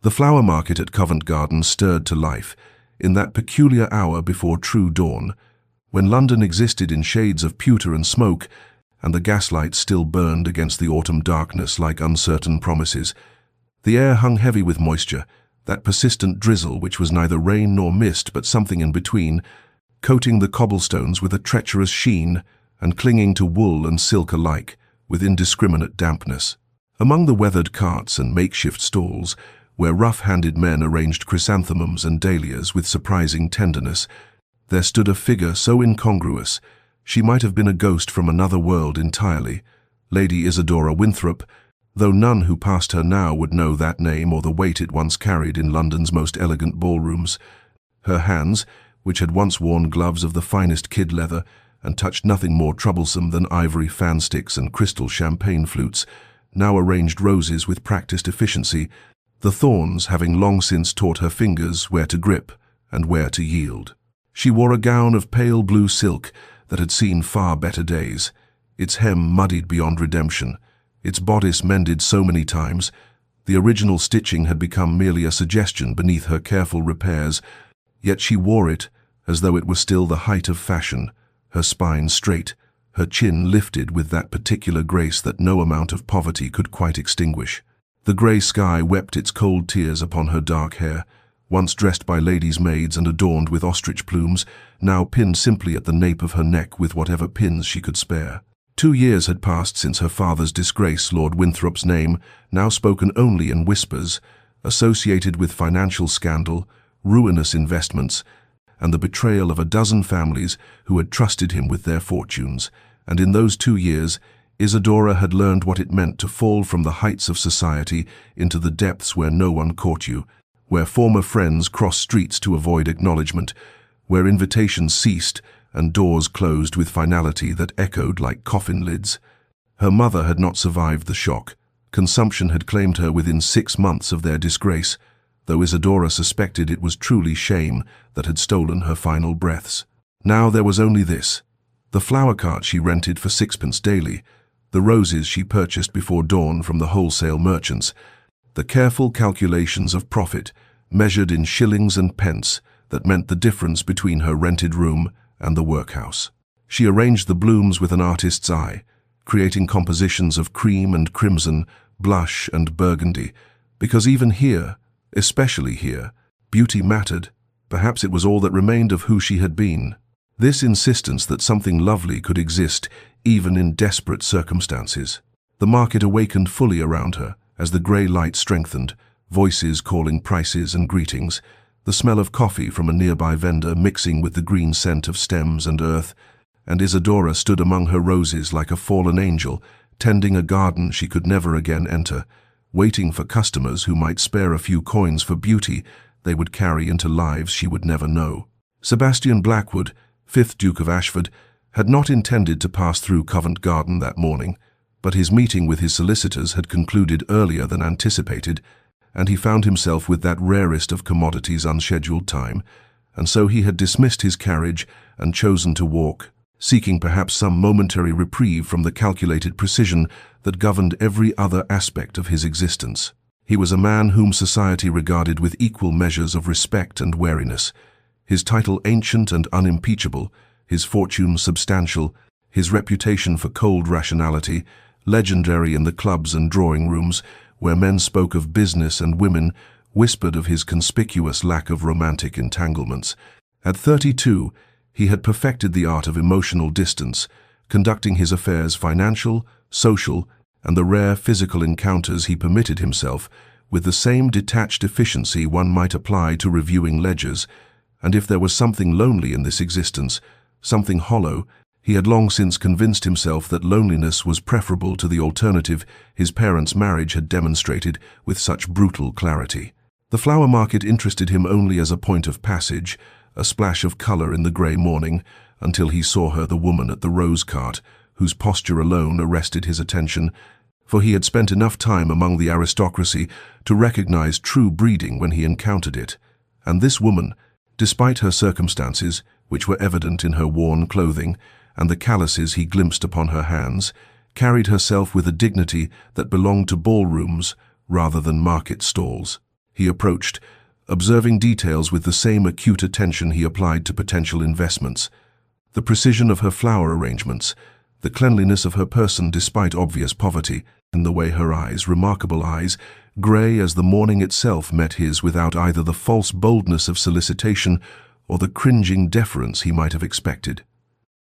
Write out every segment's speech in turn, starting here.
The flower market at Covent Garden stirred to life, in that peculiar hour before true dawn, when London existed in shades of pewter and smoke, and the gaslight still burned against the autumn darkness like uncertain promises. The air hung heavy with moisture, that persistent drizzle which was neither rain nor mist but something in between, coating the cobblestones with a treacherous sheen and clinging to wool and silk alike with indiscriminate dampness. Among the weathered carts and makeshift stalls, where rough-handed men arranged chrysanthemums and dahlias with surprising tenderness, there stood a figure so incongruous she might have been a ghost from another world entirely, Lady Isadora Winthrop, though none who passed her now would know that name or the weight it once carried in London's most elegant ballrooms. Her hands, which had once worn gloves of the finest kid leather and touched nothing more troublesome than ivory fan sticks and crystal champagne flutes, now arranged roses with practiced efficiency, the thorns having long since taught her fingers where to grip and where to yield. She wore a gown of pale blue silk that had seen far better days, its hem muddied beyond redemption, its bodice mended so many times. The original stitching had become merely a suggestion beneath her careful repairs, yet she wore it as though it were still the height of fashion, her spine straight, her chin lifted with that particular grace that no amount of poverty could quite extinguish. The grey sky wept its cold tears upon her dark hair, once dressed by ladies' maids and adorned with ostrich plumes, now pinned simply at the nape of her neck with whatever pins she could spare. 2 years had passed since her father's disgrace, Lord Winthrop's name, now spoken only in whispers, associated with financial scandal, ruinous investments, and the betrayal of a dozen families who had trusted him with their fortunes. And in those 2 years, Isadora had learned what it meant to fall from the heights of society into the depths where no one caught you, where former friends crossed streets to avoid acknowledgement, where invitations ceased and doors closed with finality that echoed like coffin lids. Her mother had not survived the shock. Consumption had claimed her within 6 months of their disgrace, though Isadora suspected it was truly shame that had stolen her final breaths. Now there was only this: the flower cart she rented for 6pence daily, the roses she purchased before dawn from the wholesale merchants, the careful calculations of profit, measured in shillings and pence, that meant the difference between her rented room and the workhouse. She arranged the blooms with an artist's eye, creating compositions of cream and crimson, blush and burgundy, because even here, especially here, beauty mattered. Perhaps it was all that remained of who she had been. This insistence that something lovely could exist even in desperate circumstances. The market awakened fully around her as the grey light strengthened, voices calling prices and greetings, the smell of coffee from a nearby vendor mixing with the green scent of stems and earth, and Isadora stood among her roses like a fallen angel, tending a garden she could never again enter, waiting for customers who might spare a few coins for beauty they would carry into lives she would never know. Sebastian Blackwood, 5th Duke of Ashford, had not intended to pass through Covent Garden that morning, but his meeting with his solicitors had concluded earlier than anticipated, and he found himself with that rarest of commodities unscheduled time, and so he had dismissed his carriage and chosen to walk, seeking perhaps some momentary reprieve from the calculated precision that governed every other aspect of his existence. He was a man whom society regarded with equal measures of respect and wariness, his title ancient and unimpeachable, his fortune substantial, his reputation for cold rationality legendary in the clubs and drawing rooms, where men spoke of business and women whispered of his conspicuous lack of romantic entanglements. At 32, he had perfected the art of emotional distance, conducting his affairs financial, social, and the rare physical encounters he permitted himself with the same detached efficiency one might apply to reviewing ledgers, and if there was something lonely in this existence, something hollow, he had long since convinced himself that loneliness was preferable to the alternative his parents' marriage had demonstrated with such brutal clarity. The flower market interested him only as a point of passage, a splash of color in the grey morning, until he saw her, the woman at the rose cart, whose posture alone arrested his attention, for he had spent enough time among the aristocracy to recognize true breeding when he encountered it. And this woman, despite her circumstances, which were evident in her worn clothing, and the calluses he glimpsed upon her hands, carried herself with a dignity that belonged to ballrooms rather than market stalls. He approached, observing details with the same acute attention he applied to potential investments. The precision of her flower arrangements, the cleanliness of her person despite obvious poverty, and the way her eyes, remarkable eyes, grey as the morning itself, met his without either the false boldness of solicitation or the cringing deference he might have expected.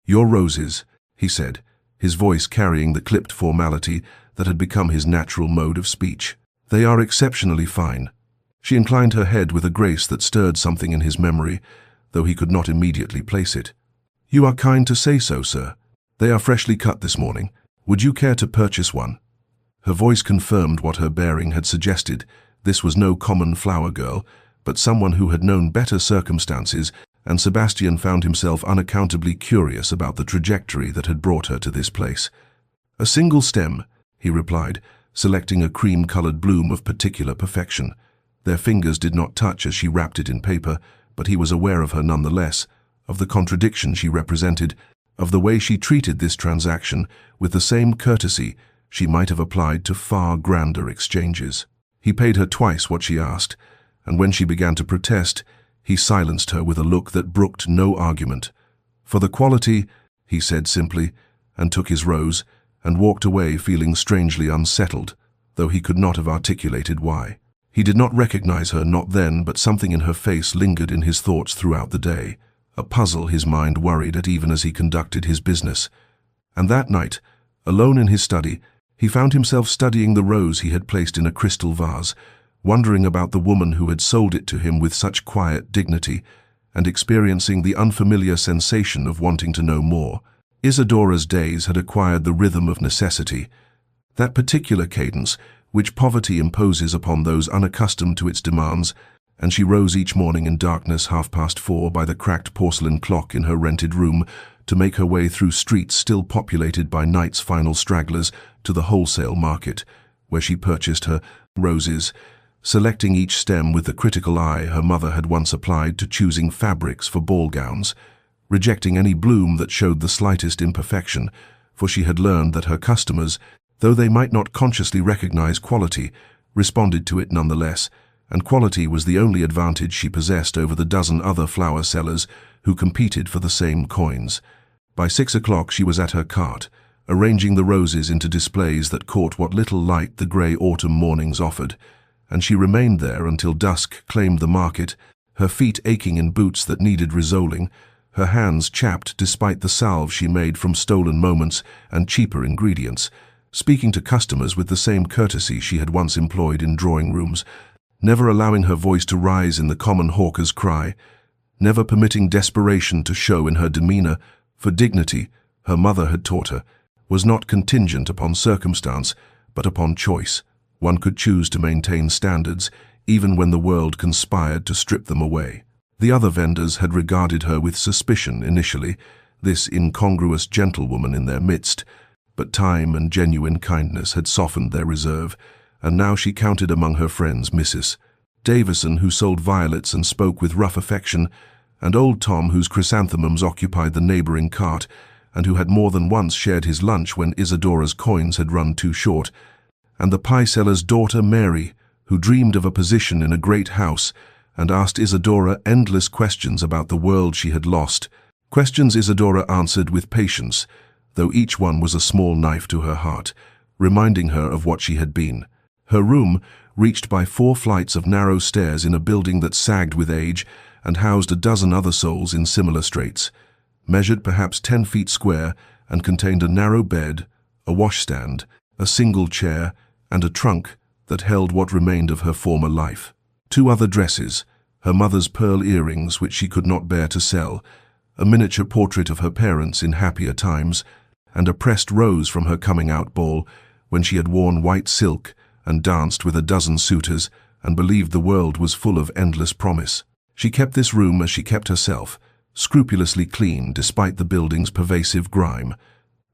"Your roses," he said, his voice carrying the clipped formality that had become his natural mode of speech. "They are exceptionally fine." She inclined her head with a grace that stirred something in his memory, though he could not immediately place it. "You are kind to say so, sir. They are freshly cut this morning. Would you care to purchase one?" Her voice confirmed what her bearing had suggested. This was no common flower girl, but someone who had known better circumstances, and Sebastian found himself unaccountably curious about the trajectory that had brought her to this place. "A single stem," he replied, selecting a cream-colored bloom of particular perfection. Their fingers did not touch as she wrapped it in paper, but he was aware of her nonetheless, of the contradiction she represented, of the way she treated this transaction with the same courtesy she might have applied to far grander exchanges. He paid her twice what she asked, and when she began to protest, he silenced her with a look that brooked no argument. "For the quality," he said simply, and took his rose, and walked away feeling strangely unsettled, though he could not have articulated why. He did not recognize her, not then, but something in her face lingered in his thoughts throughout the day, a puzzle his mind worried at even as he conducted his business. And that night, alone in his study, he found himself studying the rose he had placed in a crystal vase, wondering about the woman who had sold it to him with such quiet dignity, and experiencing the unfamiliar sensation of wanting to know more. Isadora's days had acquired the rhythm of necessity, that particular cadence which poverty imposes upon those unaccustomed to its demands, and she rose each morning in darkness 4:30 by the cracked porcelain clock in her rented room to make her way through streets still populated by night's final stragglers to the wholesale market, where she purchased her roses, selecting each stem with the critical eye her mother had once applied to choosing fabrics for ball gowns, rejecting any bloom that showed the slightest imperfection, for she had learned that her customers, though they might not consciously recognize quality, responded to it nonetheless, and quality was the only advantage she possessed over the dozen other flower sellers who competed for the same coins. By 6 o'clock she was at her cart, arranging the roses into displays that caught what little light the grey autumn mornings offered, and she remained there until dusk claimed the market, her feet aching in boots that needed resoling, her hands chapped despite the salve she made from stolen moments and cheaper ingredients, speaking to customers with the same courtesy she had once employed in drawing rooms, never allowing her voice to rise in the common hawker's cry, never permitting desperation to show in her demeanor, for dignity, her mother had taught her, was not contingent upon circumstance, but upon choice. One could choose to maintain standards, even when the world conspired to strip them away. The other vendors had regarded her with suspicion initially, this incongruous gentlewoman in their midst, but time and genuine kindness had softened their reserve, and now she counted among her friends Mrs. Davison, who sold violets and spoke with rough affection, and old Tom, whose chrysanthemums occupied the neighboring cart, and who had more than once shared his lunch when Isadora's coins had run too short, and the pie-seller's daughter Mary, who dreamed of a position in a great house and asked Isadora endless questions about the world she had lost, questions Isadora answered with patience, though each one was a small knife to her heart, reminding her of what she had been. Her room, reached by 4 flights of narrow stairs in a building that sagged with age and housed a dozen other souls in similar straits, measured perhaps 10 feet square and contained a narrow bed, a washstand, a single chair, and a trunk that held what remained of her former life. 2 other dresses, her mother's pearl earrings which she could not bear to sell, a miniature portrait of her parents in happier times, and a pressed rose from her coming-out ball when she had worn white silk and danced with a dozen suitors and believed the world was full of endless promise. She kept this room as she kept herself, scrupulously clean despite the building's pervasive grime.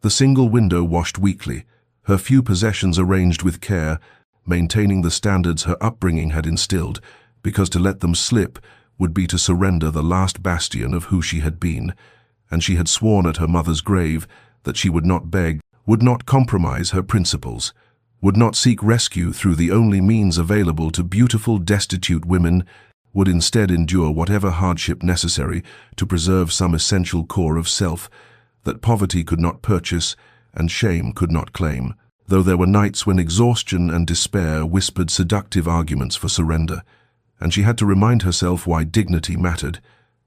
The single window washed weekly, her few possessions arranged with care, maintaining the standards her upbringing had instilled, because to let them slip would be to surrender the last bastion of who she had been, and she had sworn at her mother's grave that she would not beg, would not compromise her principles, would not seek rescue through the only means available to beautiful, destitute women, would instead endure whatever hardship necessary to preserve some essential core of self that poverty could not purchase and shame could not claim, though there were nights when exhaustion and despair whispered seductive arguments for surrender, and she had to remind herself why dignity mattered,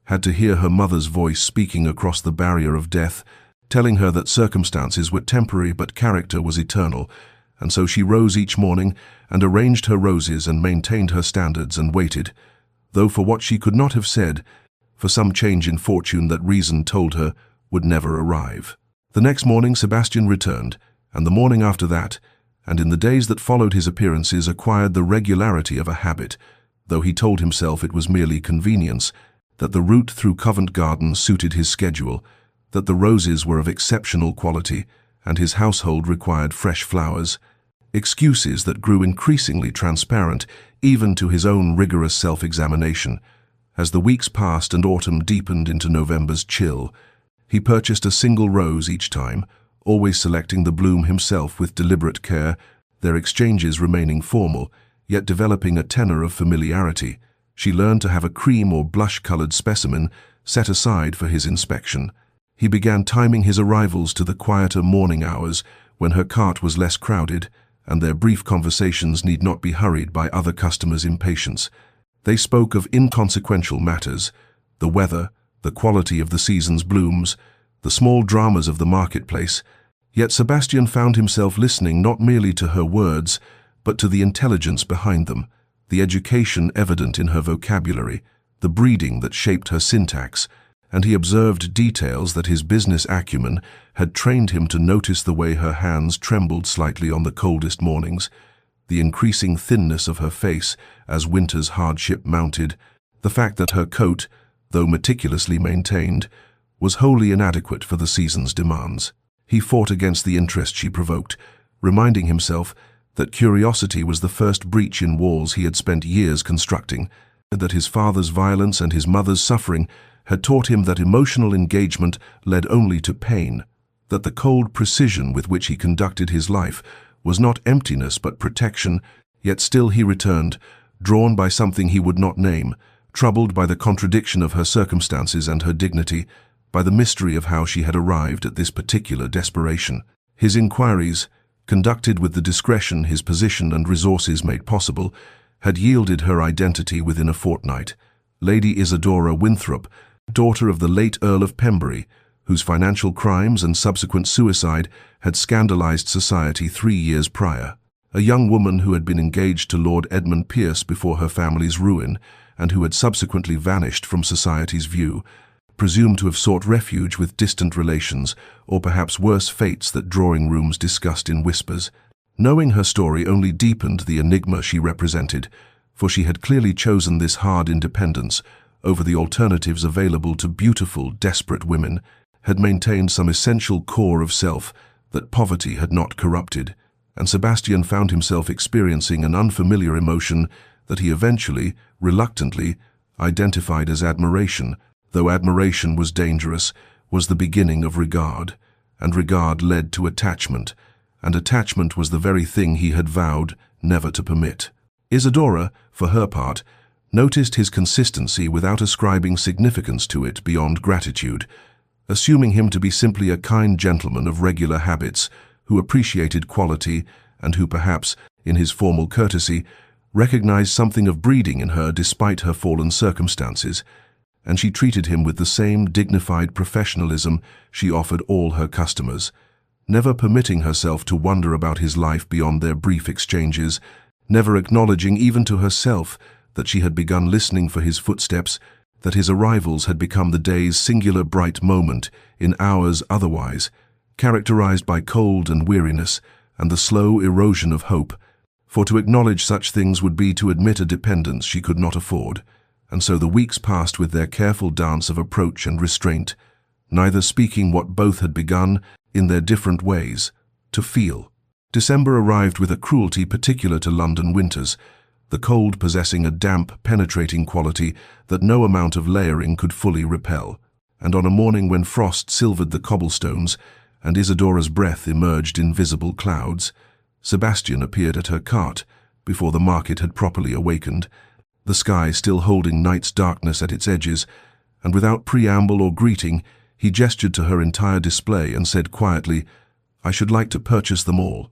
had to hear her mother's voice speaking across the barrier of death, telling her that circumstances were temporary but character was eternal, and so she rose each morning and arranged her roses and maintained her standards and waited, though for what she could not have said, for some change in fortune that reason told her would never arrive. The next morning Sebastian returned, and the morning after that, and in the days that followed his appearances acquired the regularity of a habit, though he told himself it was merely convenience, that the route through Covent Garden suited his schedule, that the roses were of exceptional quality, and his household required fresh flowers, excuses that grew increasingly transparent even to his own rigorous self-examination. As the weeks passed and autumn deepened into November's chill, he purchased a single rose each time, always selecting the bloom himself with deliberate care, their exchanges remaining formal, yet developing a tenor of familiarity. She learned to have a cream or blush-colored specimen set aside for his inspection. He began timing his arrivals to the quieter morning hours when her cart was less crowded, and their brief conversations need not be hurried by other customers' impatience. They spoke of inconsequential matters, the weather, the quality of the season's blooms, the small dramas of the marketplace, yet Sebastian found himself listening not merely to her words, but to the intelligence behind them, the education evident in her vocabulary, the breeding that shaped her syntax, and he observed details that his business acumen had trained him to notice: the way her hands trembled slightly on the coldest mornings, the increasing thinness of her face as winter's hardship mounted, the fact that her coat, though meticulously maintained, was wholly inadequate for the season's demands. He fought against the interest she provoked, reminding himself that curiosity was the first breach in walls he had spent years constructing, and that his father's violence and his mother's suffering had taught him that emotional engagement led only to pain, that the cold precision with which he conducted his life was not emptiness but protection, yet still he returned, drawn by something he would not name, troubled by the contradiction of her circumstances and her dignity, by the mystery of how she had arrived at this particular desperation. His inquiries, conducted with the discretion his position and resources made possible, had yielded her identity within a fortnight. Lady Isadora Winthrop, daughter of the late Earl of Pembury, whose financial crimes and subsequent suicide had scandalized society 3 years prior. A young woman who had been engaged to Lord Edmund Pierce before her family's ruin, and who had subsequently vanished from society's view, presumed to have sought refuge with distant relations, or perhaps worse fates that drawing rooms discussed in whispers. Knowing her story only deepened the enigma she represented, for she had clearly chosen this hard independence over the alternatives available to beautiful, desperate women, had maintained some essential core of self that poverty had not corrupted, and Sebastian found himself experiencing an unfamiliar emotion that he eventually, reluctantly, identified as admiration. Though admiration was dangerous, was the beginning of regard, and regard led to attachment, and attachment was the very thing he had vowed never to permit. Isadora, for her part, noticed his consistency without ascribing significance to it beyond gratitude, assuming him to be simply a kind gentleman of regular habits who appreciated quality and who perhaps, in his formal courtesy, recognized something of breeding in her despite her fallen circumstances, and she treated him with the same dignified professionalism she offered all her customers, never permitting herself to wonder about his life beyond their brief exchanges, never acknowledging even to herself that she had begun listening for his footsteps, that his arrivals had become the day's singular bright moment in hours otherwise characterized by cold and weariness and the slow erosion of hope, for to acknowledge such things would be to admit a dependence she could not afford. And so the weeks passed with their careful dance of approach and restraint, neither speaking what both had begun, in their different ways, to feel. December arrived with a cruelty particular to London winters, the cold possessing a damp, penetrating quality that no amount of layering could fully repel. And on a morning when frost silvered the cobblestones, and Isadora's breath emerged in visible clouds, Sebastian appeared at her cart, before the market had properly awakened, the sky still holding night's darkness at its edges, and without preamble or greeting, he gestured to her entire display and said quietly, "I should like to purchase them all."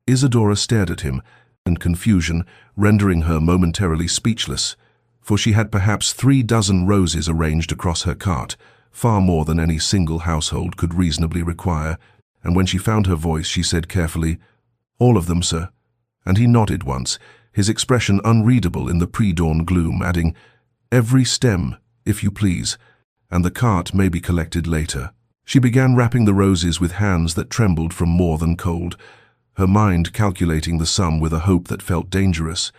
Isadora stared at him, in confusion, rendering her momentarily speechless, for she had perhaps 36 roses arranged across her cart, far more than any single household could reasonably require, and when she found her voice she said carefully, "All of them, sir." And he nodded once, his expression unreadable in the pre-dawn gloom, adding, "Every stem, if you please, and the cart may be collected later." She began wrapping the roses with hands that trembled from more than cold, her mind calculating the sum with a hope that felt dangerous,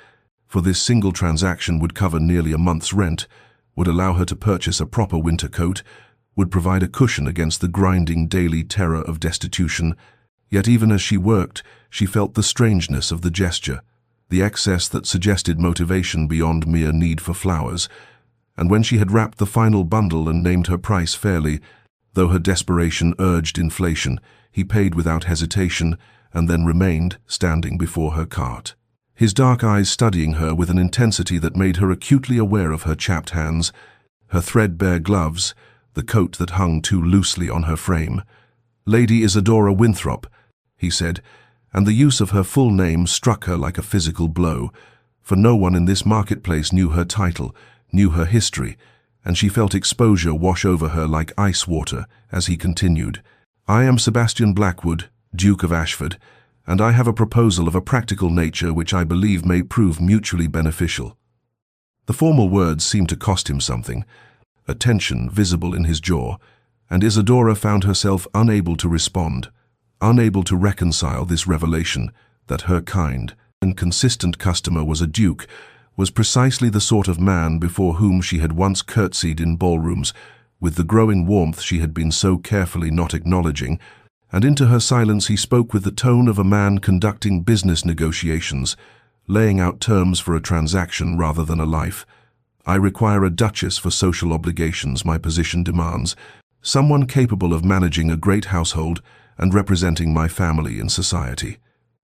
for this single transaction would cover nearly a month's rent, would allow her to purchase a proper winter coat, would provide a cushion against the grinding daily terror of destitution. Yet even as she worked, she felt the strangeness of the gesture, the excess that suggested motivation beyond mere need for flowers, and when she had wrapped the final bundle and named her price fairly, though her desperation urged inflation, he paid without hesitation and then remained standing before her cart, his dark eyes studying her with an intensity that made her acutely aware of her chapped hands, her threadbare gloves, the coat that hung too loosely on her frame. "Lady Isadora Winthrop," he said, and the use of her full name struck her like a physical blow, for no one in this marketplace knew her title, knew her history, and she felt exposure wash over her like ice water as he continued, "I am Sebastian Blackwood, Duke of Ashford, and I have a proposal of a practical nature which I believe may prove mutually beneficial." The formal words seemed to cost him something, a tension visible in his jaw, and Isadora found herself unable to respond, unable to reconcile this revelation that her kind and consistent customer was a duke, was precisely the sort of man before whom she had once curtsied in ballrooms, with the growing warmth she had been so carefully not acknowledging, and into her silence he spoke with the tone of a man conducting business negotiations, laying out terms for a transaction rather than a life. "I require a duchess for social obligations my position demands, someone capable of managing a great household and representing my family in society.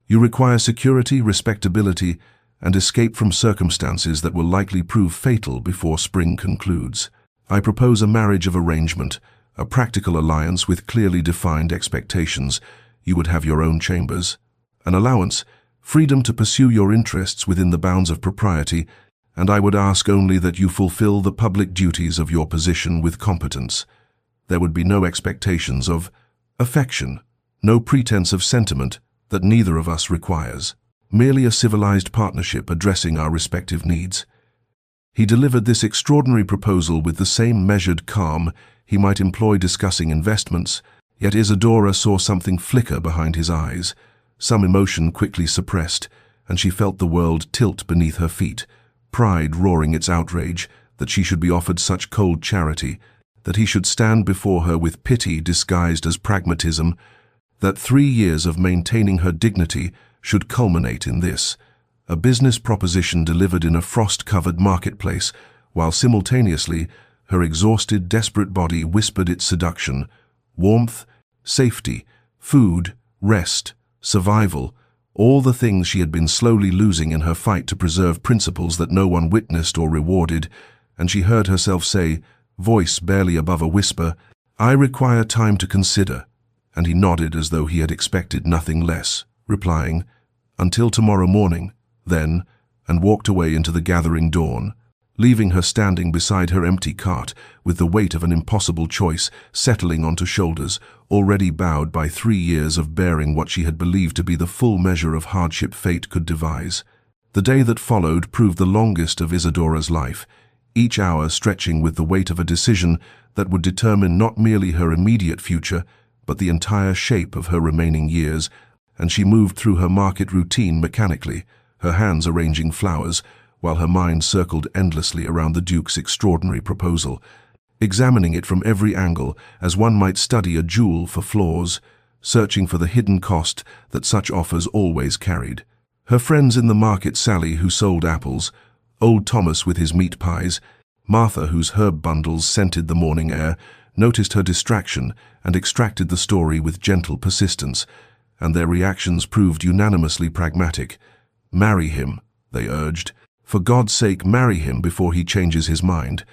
You require security, respectability, and escape from circumstances that will likely prove fatal before spring concludes. I propose a marriage of arrangement, a practical alliance with clearly defined expectations. You would have your own chambers, an allowance, freedom to pursue your interests within the bounds of propriety, and I would ask only that you fulfill the public duties of your position with competence. There would be no expectations of affection, no pretense of sentiment that neither of us requires, merely a civilized partnership addressing our respective needs." He delivered this extraordinary proposal with the same measured calm he might employ discussing investments, yet Isadora saw something flicker behind his eyes, some emotion quickly suppressed, and she felt the world tilt beneath her feet, pride roaring its outrage that she should be offered such cold charity, that he should stand before her with pity disguised as pragmatism, that 3 years of maintaining her dignity should culminate in this, a business proposition delivered in a frost-covered marketplace, while simultaneously her exhausted, desperate body whispered its seduction, warmth, safety, food, rest, survival, all the things she had been slowly losing in her fight to preserve principles that no one witnessed or rewarded, and she heard herself say, voice barely above a whisper, "I require time to consider," and he nodded as though he had expected nothing less, replying, "Until tomorrow morning, then," and walked away into the gathering dawn, leaving her standing beside her empty cart with the weight of an impossible choice settling onto shoulders already bowed by 3 years of bearing what she had believed to be the full measure of hardship fate could devise. The day that followed proved the longest of Isadora's life, each hour stretching with the weight of a decision that would determine not merely her immediate future, but the entire shape of her remaining years, and she moved through her market routine mechanically, her hands arranging flowers, while her mind circled endlessly around the Duke's extraordinary proposal, examining it from every angle as one might study a jewel for flaws, searching for the hidden cost that such offers always carried. Her friends in the market, Sally, who sold apples, old Thomas with his meat pies, Martha, whose herb bundles scented the morning air, noticed her distraction and extracted the story with gentle persistence, and their reactions proved unanimously pragmatic. "Marry him," they urged. "For God's sake, marry him before he changes his mind.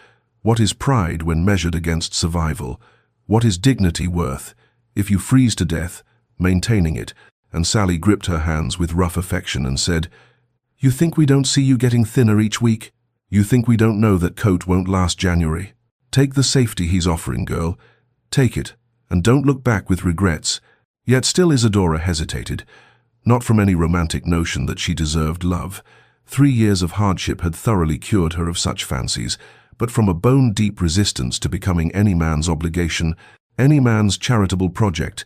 What is pride when measured against survival? What is dignity worth? If you freeze to death, maintaining it." And Sally gripped her hands with rough affection and said, "You think we don't see you getting thinner each week? You think we don't know that coat won't last January? Take the safety he's offering, girl. Take it, and don't look back with regrets." Yet still Isadora hesitated, not from any romantic notion that she deserved love. 3 years of hardship had thoroughly cured her of such fancies, but from a bone-deep resistance to becoming any man's obligation, any man's charitable project,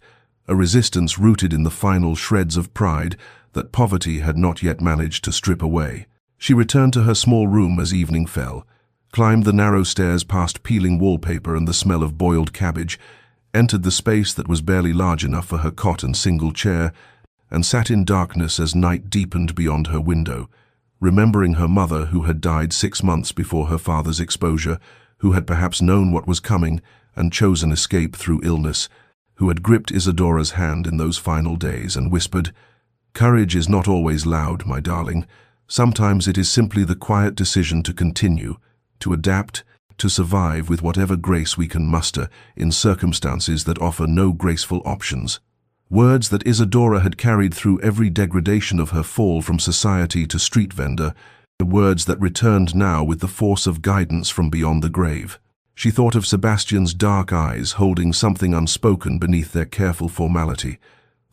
a resistance rooted in the final shreds of pride that poverty had not yet managed to strip away. She returned to her small room as evening fell, climbed the narrow stairs past peeling wallpaper and the smell of boiled cabbage, entered the space that was barely large enough for her cot and single chair, and sat in darkness as night deepened beyond her window, remembering her mother who had died 6 months before her father's exposure, who had perhaps known what was coming and chosen escape through illness, who had gripped Isadora's hand in those final days and whispered, "Courage is not always loud, my darling. Sometimes it is simply the quiet decision to continue, to adapt, to survive with whatever grace we can muster in circumstances that offer no graceful options." Words that Isadora had carried through every degradation of her fall from society to street vendor, words that returned now with the force of guidance from beyond the grave. She thought of Sebastian's dark eyes holding something unspoken beneath their careful formality,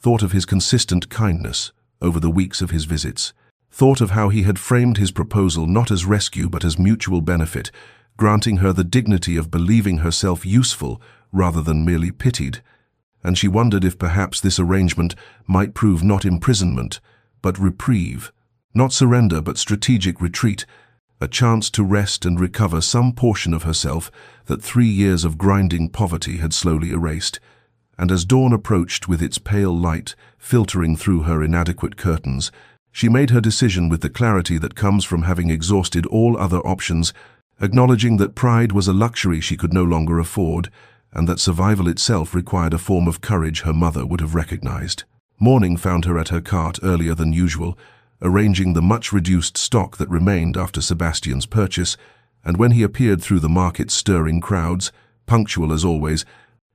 thought of his consistent kindness over the weeks of his visits, thought of how he had framed his proposal not as rescue but as mutual benefit, granting her the dignity of believing herself useful rather than merely pitied. And she wondered if perhaps this arrangement might prove not imprisonment, but reprieve, not surrender but strategic retreat, a chance to rest and recover some portion of herself that 3 years of grinding poverty had slowly erased. And as dawn approached with its pale light filtering through her inadequate curtains, she made her decision with the clarity that comes from having exhausted all other options, acknowledging that pride was a luxury she could no longer afford, and that survival itself required a form of courage her mother would have recognized. Morning found her at her cart earlier than usual, arranging the much-reduced stock that remained after Sebastian's purchase, and when he appeared through the market's stirring crowds, punctual as always,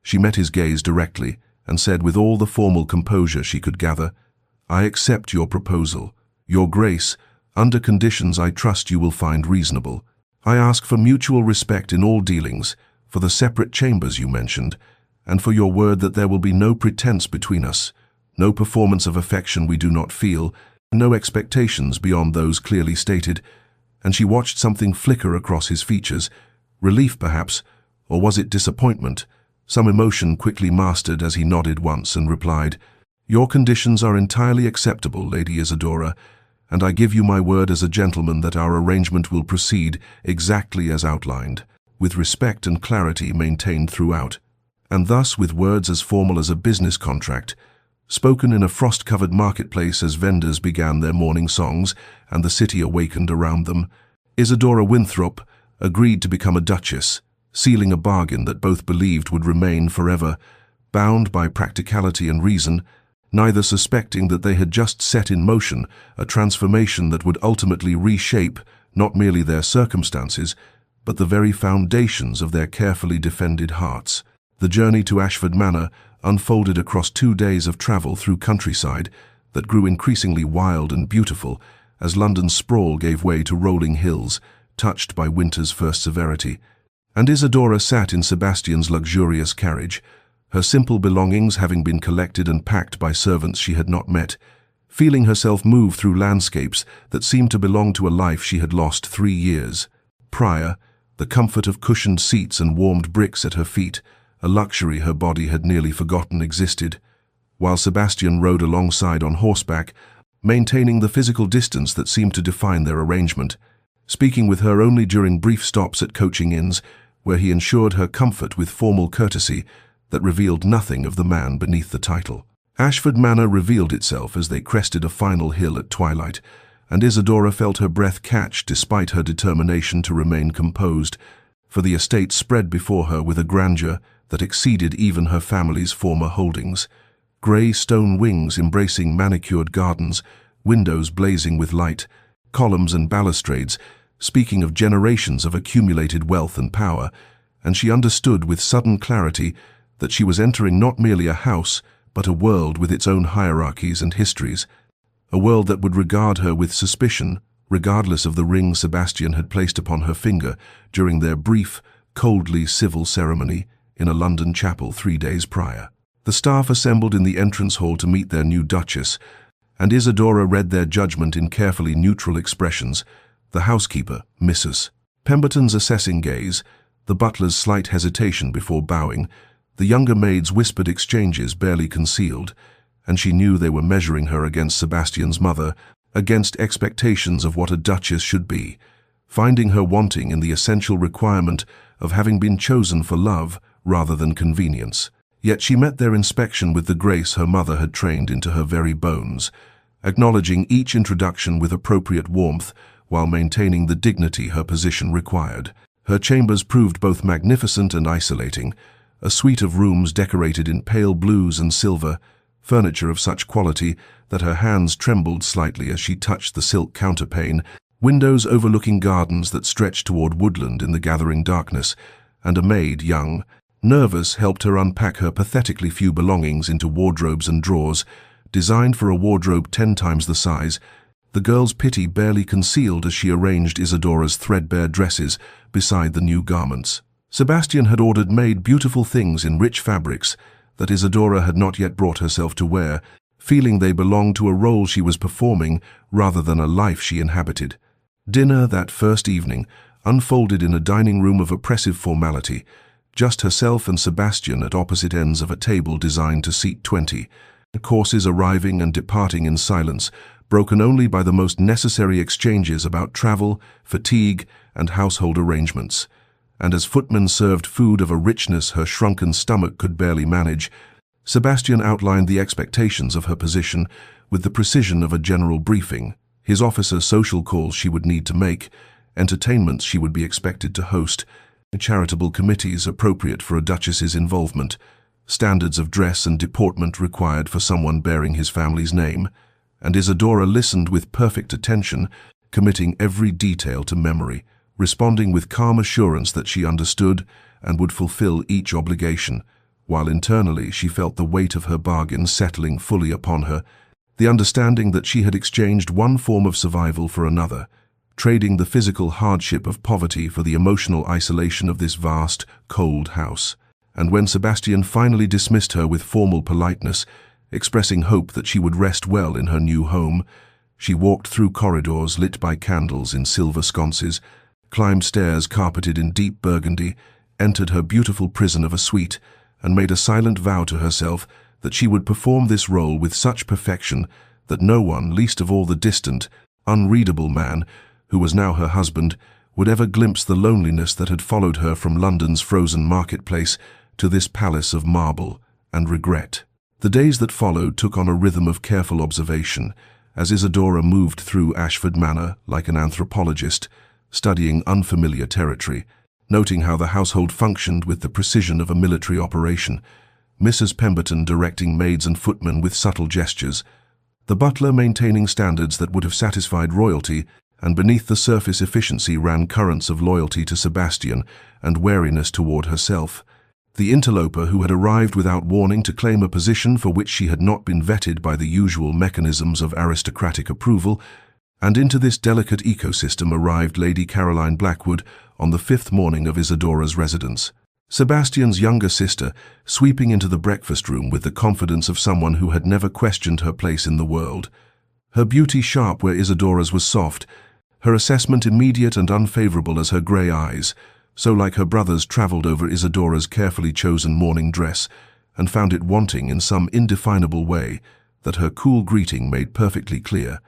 she met his gaze directly and said with all the formal composure she could gather, "I accept your proposal, Your Grace, under conditions I trust you will find reasonable. I ask for mutual respect in all dealings, for the separate chambers you mentioned, and for your word that there will be no pretense between us, no performance of affection we do not feel, no expectations beyond those clearly stated." And she watched something flicker across his features, relief perhaps, or was it disappointment? Some emotion quickly mastered as he nodded once and replied, "Your conditions are entirely acceptable, Lady Isadora, and I give you my word as a gentleman that our arrangement will proceed exactly as outlined, with respect and clarity maintained throughout." And thus, with words as formal as a business contract, spoken in a frost-covered marketplace as vendors began their morning songs and the city awakened around them, Isadora Winthrop agreed to become a duchess, sealing a bargain that both believed would remain forever, bound by practicality and reason, neither suspecting that they had just set in motion a transformation that would ultimately reshape not merely their circumstances, but the very foundations of their carefully defended hearts. The journey to Ashford Manor unfolded across 2 days of travel through countryside that grew increasingly wild and beautiful as London's sprawl gave way to rolling hills, touched by winter's first severity. And Isadora sat in Sebastian's luxurious carriage, her simple belongings having been collected and packed by servants she had not met, feeling herself move through landscapes that seemed to belong to a life she had lost 3 years prior, the comfort of cushioned seats and warmed bricks at her feet, a luxury her body had nearly forgotten existed, while Sebastian rode alongside on horseback, maintaining the physical distance that seemed to define their arrangement, speaking with her only during brief stops at coaching inns, where he ensured her comfort with formal courtesy that revealed nothing of the man beneath the title. Ashford Manor revealed itself as they crested a final hill at twilight, and Isadora felt her breath catch despite her determination to remain composed, for the estate spread before her with a grandeur that exceeded even her family's former holdings. grey stone wings embracing manicured gardens, windows blazing with light, columns and balustrades, speaking of generations of accumulated wealth and power, and she understood with sudden clarity that she was entering not merely a house, but a world with its own hierarchies and histories, a world that would regard her with suspicion, regardless of the ring Sebastian had placed upon her finger during their brief, coldly civil ceremony in a London chapel 3 days prior. The staff assembled in the entrance hall to meet their new Duchess, and Isadora read their judgment in carefully neutral expressions: the housekeeper, Mrs. Pemberton's assessing gaze, the butler's slight hesitation before bowing, the younger maid's whispered exchanges barely concealed, and she knew they were measuring her against Sebastian's mother, against expectations of what a duchess should be, finding her wanting in the essential requirement of having been chosen for love rather than convenience. Yet she met their inspection with the grace her mother had trained into her very bones, acknowledging each introduction with appropriate warmth while maintaining the dignity her position required. Her chambers proved both magnificent and isolating, a suite of rooms decorated in pale blues and silver, furniture of such quality that her hands trembled slightly as she touched the silk counterpane, windows overlooking gardens that stretched toward woodland in the gathering darkness, and a maid, young, nervous, helped her unpack her pathetically few belongings into wardrobes and drawers, designed for a wardrobe 10 times the size. The girl's pity barely concealed as she arranged Isadora's threadbare dresses beside the new garments. Sebastian had ordered made beautiful things in rich fabrics that Isadora had not yet brought herself to wear, feeling they belonged to a role she was performing rather than a life she inhabited. Dinner that first evening unfolded in a dining room of oppressive formality, just herself and Sebastian at opposite ends of a table designed to seat 20, courses arriving and departing in silence, broken only by the most necessary exchanges about travel, fatigue, and household arrangements. And as footmen served food of a richness her shrunken stomach could barely manage, Sebastian outlined the expectations of her position with the precision of a general briefing: his officer social calls she would need to make, entertainments she would be expected to host, charitable committees appropriate for a duchess's involvement, standards of dress and deportment required for someone bearing his family's name, and Isadora listened with perfect attention, committing every detail to memory, responding with calm assurance that she understood and would fulfill each obligation, while internally she felt the weight of her bargain settling fully upon her, the understanding that she had exchanged one form of survival for another, trading the physical hardship of poverty for the emotional isolation of this vast, cold house. And when Sebastian finally dismissed her with formal politeness, expressing hope that she would rest well in her new home, she walked through corridors lit by candles in silver sconces, climbed stairs carpeted in deep burgundy, entered her beautiful prison of a suite, and made a silent vow to herself that she would perform this role with such perfection that no one, least of all the distant, unreadable man, who was now her husband, would ever glimpse the loneliness that had followed her from London's frozen marketplace to this palace of marble and regret. The days that followed took on a rhythm of careful observation, as Isadora moved through Ashford Manor like an anthropologist, studying unfamiliar territory, noting how the household functioned with the precision of a military operation, Mrs. Pemberton directing maids and footmen with subtle gestures, the butler maintaining standards that would have satisfied royalty, and beneath the surface efficiency ran currents of loyalty to Sebastian and wariness toward herself. The interloper who had arrived without warning to claim a position for which she had not been vetted by the usual mechanisms of aristocratic approval, and into this delicate ecosystem arrived Lady Caroline Blackwood on the 5th morning of Isadora's residence. Sebastian's younger sister, sweeping into the breakfast room with the confidence of someone who had never questioned her place in the world. Her beauty sharp where Isadora's was soft, her assessment immediate and unfavorable as her grey eyes, so like her brother's, travelled over Isadora's carefully chosen morning dress and found it wanting in some indefinable way that her cool greeting made perfectly clear.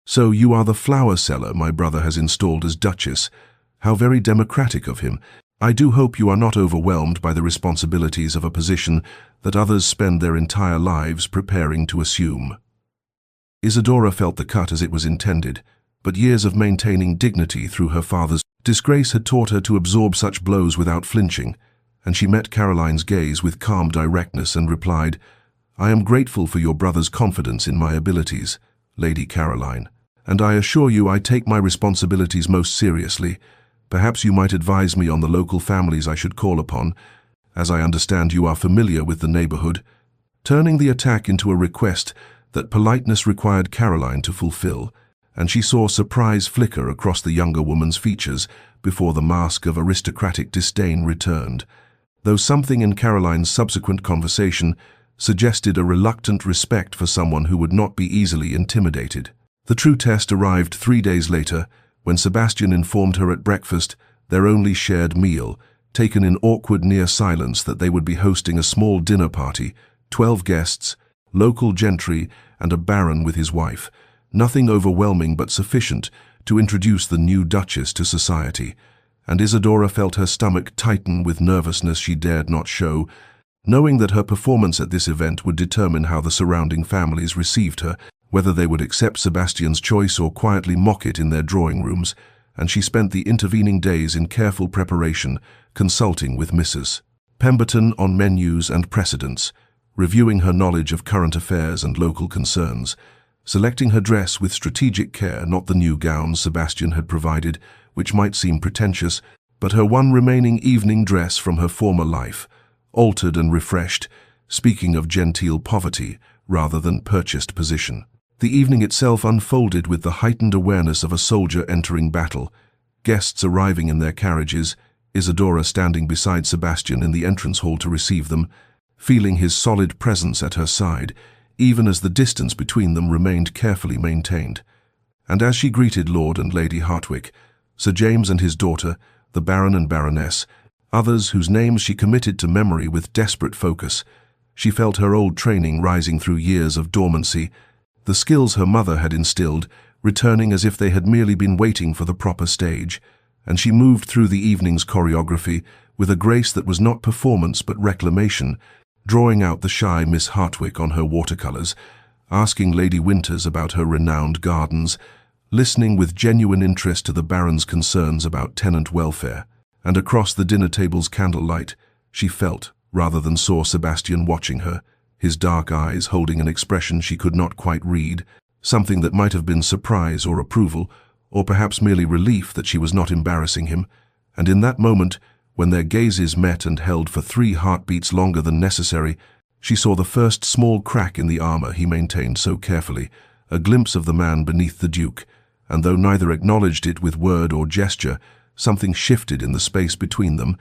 "So you are the flower seller my brother has installed as Duchess. How very democratic of him. I do hope you are not overwhelmed by the responsibilities of a position that others spend their entire lives preparing to assume." Isadora felt the cut as it was intended, but years of maintaining dignity through her father's disgrace had taught her to absorb such blows without flinching, and she met Caroline's gaze with calm directness and replied, I am grateful for your brother's confidence in my abilities, Lady Caroline, and I assure you I take my responsibilities most seriously. Perhaps you might advise me on the local families I should call upon, as I understand you are familiar with the neighborhood." Turning the attack into a request that politeness required Caroline to fulfill, and she saw surprise flicker across the younger woman's features before the mask of aristocratic disdain returned, though something in Caroline's subsequent conversation suggested a reluctant respect for someone who would not be easily intimidated. The true test arrived 3 days later, when Sebastian informed her at breakfast, their only shared meal, taken in awkward near silence, that they would be hosting a small dinner party, 12 guests, local gentry, and a baron with his wife. Nothing overwhelming but sufficient to introduce the new Duchess to society, and Isadora felt her stomach tighten with nervousness she dared not show, knowing that her performance at this event would determine how the surrounding families received her, whether they would accept Sebastian's choice or quietly mock it in their drawing rooms, and she spent the intervening days in careful preparation, consulting with Mrs. Pemberton on menus and precedents, reviewing her knowledge of current affairs and local concerns, selecting her dress with strategic care, not the new gowns Sebastian had provided, which might seem pretentious, but her one remaining evening dress from her former life, altered and refreshed, speaking of genteel poverty rather than purchased position. The evening itself unfolded with the heightened awareness of a soldier entering battle, guests arriving in their carriages, Isadora standing beside Sebastian in the entrance hall to receive them, feeling his solid presence at her side, even as the distance between them remained carefully maintained. And as she greeted Lord and Lady Hartwick, Sir James and his daughter, the Baron and Baroness, others whose names she committed to memory with desperate focus, she felt her old training rising through years of dormancy, the skills her mother had instilled returning as if they had merely been waiting for the proper stage, and she moved through the evening's choreography with a grace that was not performance but reclamation, drawing out the shy Miss Hartwick on her watercolors, asking Lady Winters about her renowned gardens, listening with genuine interest to the Baron's concerns about tenant welfare, and across the dinner table's candlelight, she felt, rather than saw, Sebastian watching her, his dark eyes holding an expression she could not quite read, something that might have been surprise or approval, or perhaps merely relief that she was not embarrassing him, and in that moment, when their gazes met and held for 3 heartbeats longer than necessary, she saw the first small crack in the armor he maintained so carefully, a glimpse of the man beneath the Duke, and though neither acknowledged it with word or gesture, something shifted in the space between them,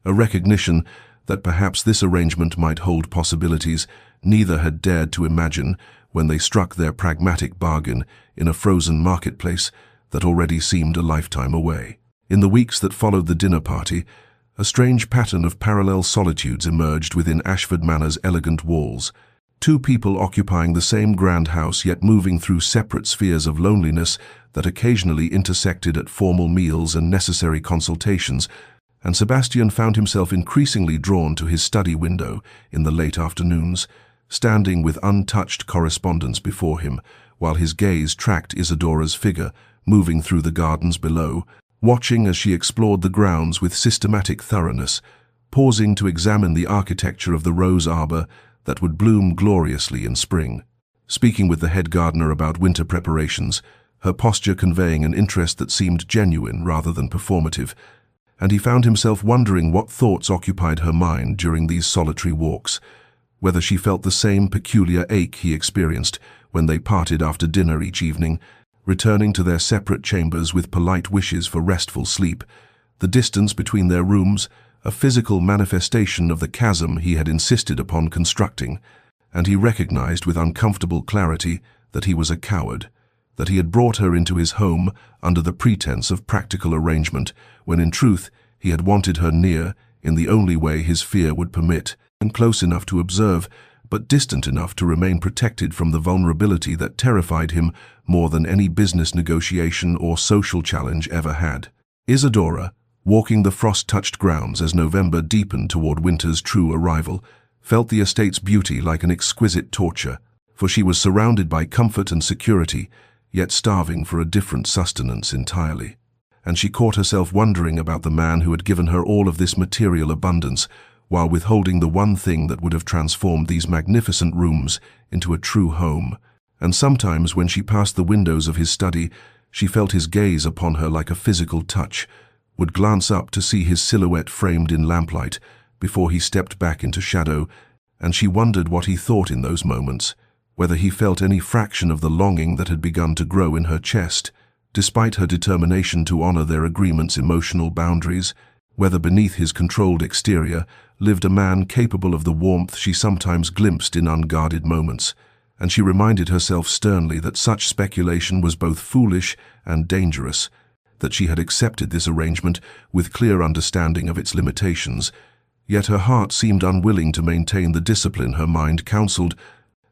a recognition that perhaps this arrangement might hold possibilities neither had dared to imagine when they struck their pragmatic bargain in a frozen marketplace that already seemed a lifetime away. In the weeks that followed the dinner party, a strange pattern of parallel solitudes emerged within Ashford Manor's elegant walls, 2 people occupying the same grand house yet moving through separate spheres of loneliness that occasionally intersected at formal meals and necessary consultations, and Sebastian found himself increasingly drawn to his study window in the late afternoons, standing with untouched correspondence before him, while his gaze tracked Isadora's figure moving through the gardens below, watching as she explored the grounds with systematic thoroughness, pausing to examine the architecture of the rose arbor that would bloom gloriously in spring. Speaking with the head gardener about winter preparations, her posture conveying an interest that seemed genuine rather than performative, and he found himself wondering what thoughts occupied her mind during these solitary walks, whether she felt the same peculiar ache he experienced when they parted after dinner each evening, returning to their separate chambers with polite wishes for restful sleep, the distance between their rooms a physical manifestation of the chasm he had insisted upon constructing, and he recognized with uncomfortable clarity that he was a coward, that he had brought her into his home under the pretense of practical arrangement, when in truth he had wanted her near in the only way his fear would permit, and close enough to observe, but distant enough to remain protected from the vulnerability that terrified him more than any business negotiation or social challenge ever had. Isadora, walking the frost-touched grounds as November deepened toward winter's true arrival, felt the estate's beauty like an exquisite torture, for she was surrounded by comfort and security, yet starving for a different sustenance entirely. And she caught herself wondering about the man who had given her all of this material abundance, while withholding the one thing that would have transformed these magnificent rooms into a true home. And sometimes when she passed the windows of his study, she felt his gaze upon her like a physical touch, would glance up to see his silhouette framed in lamplight before he stepped back into shadow, and she wondered what he thought in those moments, whether he felt any fraction of the longing that had begun to grow in her chest, despite her determination to honor their agreement's emotional boundaries, whether beneath his controlled exterior lived a man capable of the warmth she sometimes glimpsed in unguarded moments, and she reminded herself sternly that such speculation was both foolish and dangerous, that she had accepted this arrangement with clear understanding of its limitations, yet her heart seemed unwilling to maintain the discipline her mind counseled,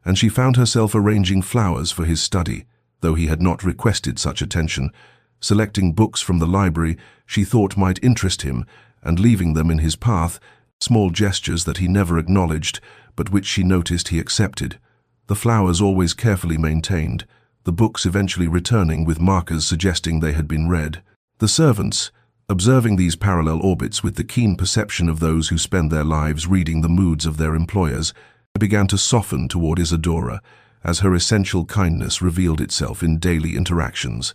and she found herself arranging flowers for his study, though he had not requested such attention, selecting books from the library she thought might interest him, and leaving them in his path, small gestures that he never acknowledged, but which she noticed he accepted. The flowers always carefully maintained, the books eventually returning with markers suggesting they had been read. The servants, observing these parallel orbits with the keen perception of those who spend their lives reading the moods of their employers, began to soften toward Isadora as her essential kindness revealed itself in daily interactions,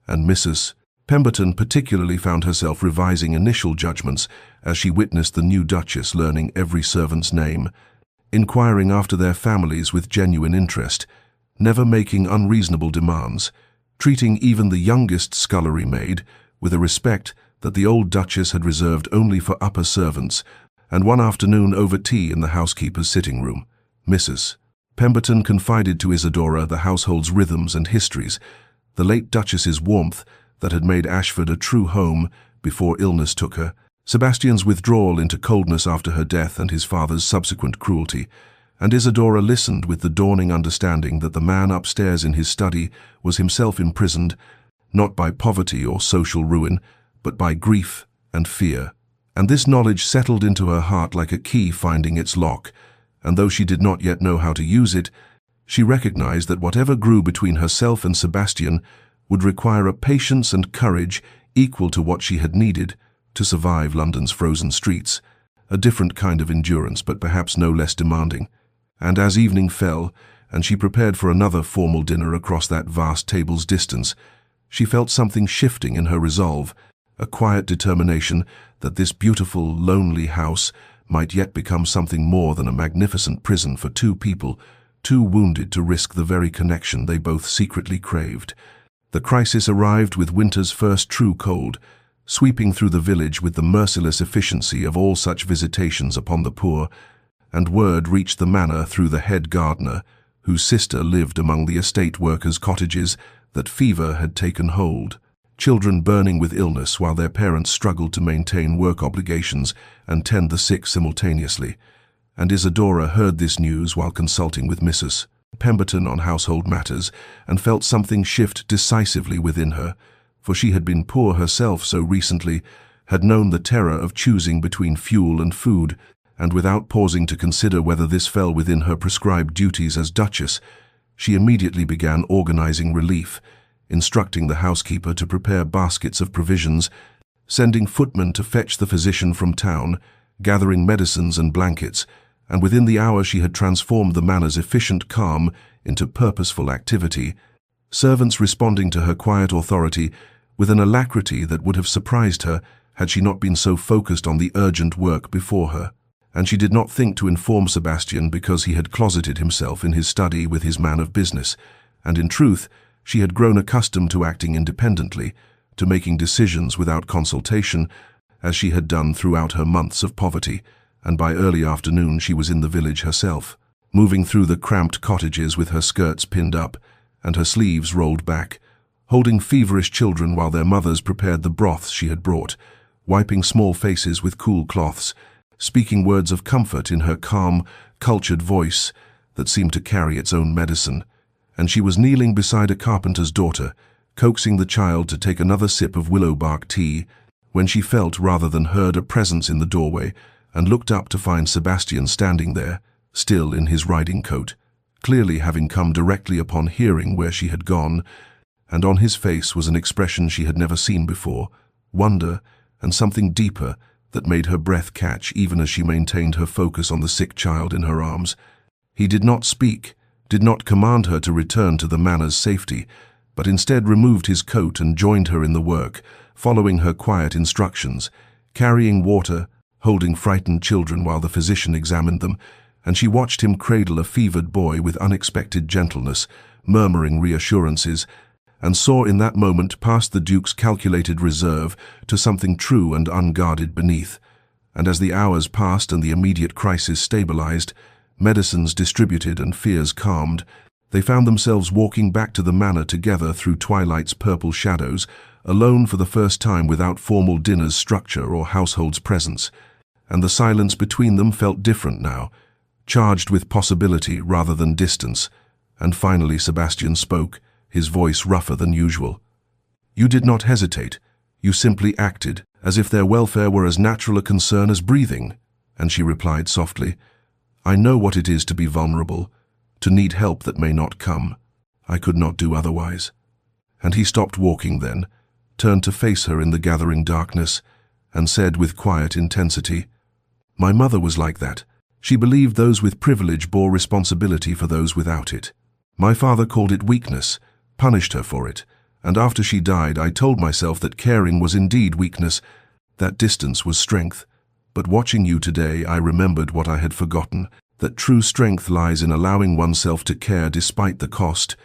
and Mrs. Pemberton particularly found herself revising initial judgments as she witnessed the new Duchess learning every servant's name, inquiring after their families with genuine interest, never making unreasonable demands, treating even the youngest scullery maid with a respect that the old Duchess had reserved only for upper servants, and one afternoon over tea in the housekeeper's sitting room, Mrs. Pemberton confided to Isadora the household's rhythms and histories, the late Duchess's warmth that had made Ashford a true home before illness took her, Sebastian's withdrawal into coldness after her death and his father's subsequent cruelty, and Isadora listened with the dawning understanding that the man upstairs in his study was himself imprisoned, not by poverty or social ruin, but by grief and fear. And this knowledge settled into her heart like a key finding its lock, and though she did not yet know how to use it, she recognized that whatever grew between herself and Sebastian would require a patience and courage equal to what she had needed to survive London's frozen streets, a different kind of endurance but perhaps no less demanding. And as evening fell, and she prepared for another formal dinner across that vast table's distance, she felt something shifting in her resolve, a quiet determination that this beautiful, lonely house might yet become something more than a magnificent prison for two people, too wounded to risk the very connection they both secretly craved. The crisis arrived with winter's first true cold, sweeping through the village with the merciless efficiency of all such visitations upon the poor, and word reached the manor through the head gardener, whose sister lived among the estate workers' cottages, that fever had taken hold, children burning with illness while their parents struggled to maintain work obligations and tend the sick simultaneously. And Isadora heard this news while consulting with Mrs. Pemberton on household matters, and felt something shift decisively within her, for she had been poor herself so recently, had known the terror of choosing between fuel and food, and without pausing to consider whether this fell within her prescribed duties as Duchess, she immediately began organizing relief, instructing the housekeeper to prepare baskets of provisions, sending footmen to fetch the physician from town, gathering medicines and blankets, and within the hour she had transformed the manor's efficient calm into purposeful activity, servants responding to her quiet authority with an alacrity that would have surprised her had she not been so focused on the urgent work before her. And she did not think to inform Sebastian because he had closeted himself in his study with his man of business, and in truth, she had grown accustomed to acting independently, to making decisions without consultation, as she had done throughout her months of poverty, and by early afternoon she was in the village herself, moving through the cramped cottages with her skirts pinned up and her sleeves rolled back, holding feverish children while their mothers prepared the broths she had brought, wiping small faces with cool cloths, speaking words of comfort in her calm, cultured voice that seemed to carry its own medicine. And she was kneeling beside a carpenter's daughter, coaxing the child to take another sip of willow bark tea, when she felt rather than heard a presence in the doorway, and looked up to find Sebastian standing there, still in his riding coat, clearly having come directly upon hearing where she had gone, and on his face was an expression she had never seen before, wonder and something deeper that made her breath catch even as she maintained her focus on the sick child in her arms. He did not speak, did not command her to return to the manor's safety, but instead removed his coat and joined her in the work, following her quiet instructions, carrying water, holding frightened children while the physician examined them, and she watched him cradle a fevered boy with unexpected gentleness, murmuring reassurances, and saw in that moment past the Duke's calculated reserve to something true and unguarded beneath. And as the hours passed and the immediate crisis stabilized, medicines distributed and fears calmed, they found themselves walking back to the manor together through twilight's purple shadows, alone for the first time without formal dinner's structure or household's presence. And the silence between them felt different now, charged with possibility rather than distance. And finally Sebastian spoke, his voice rougher than usual. "You did not hesitate. You simply acted, as if their welfare were as natural a concern as breathing." And she replied softly, "I know what it is to be vulnerable, to need help that may not come. I could not do otherwise." And he stopped walking then, turned to face her in the gathering darkness, and said with quiet intensity, "My mother was like that. She believed those with privilege bore responsibility for those without it. My father called it weakness, punished her for it, and after she died I told myself that caring was indeed weakness, that distance was strength. But watching you today I remembered what I had forgotten, that true strength lies in allowing oneself to care despite the cost."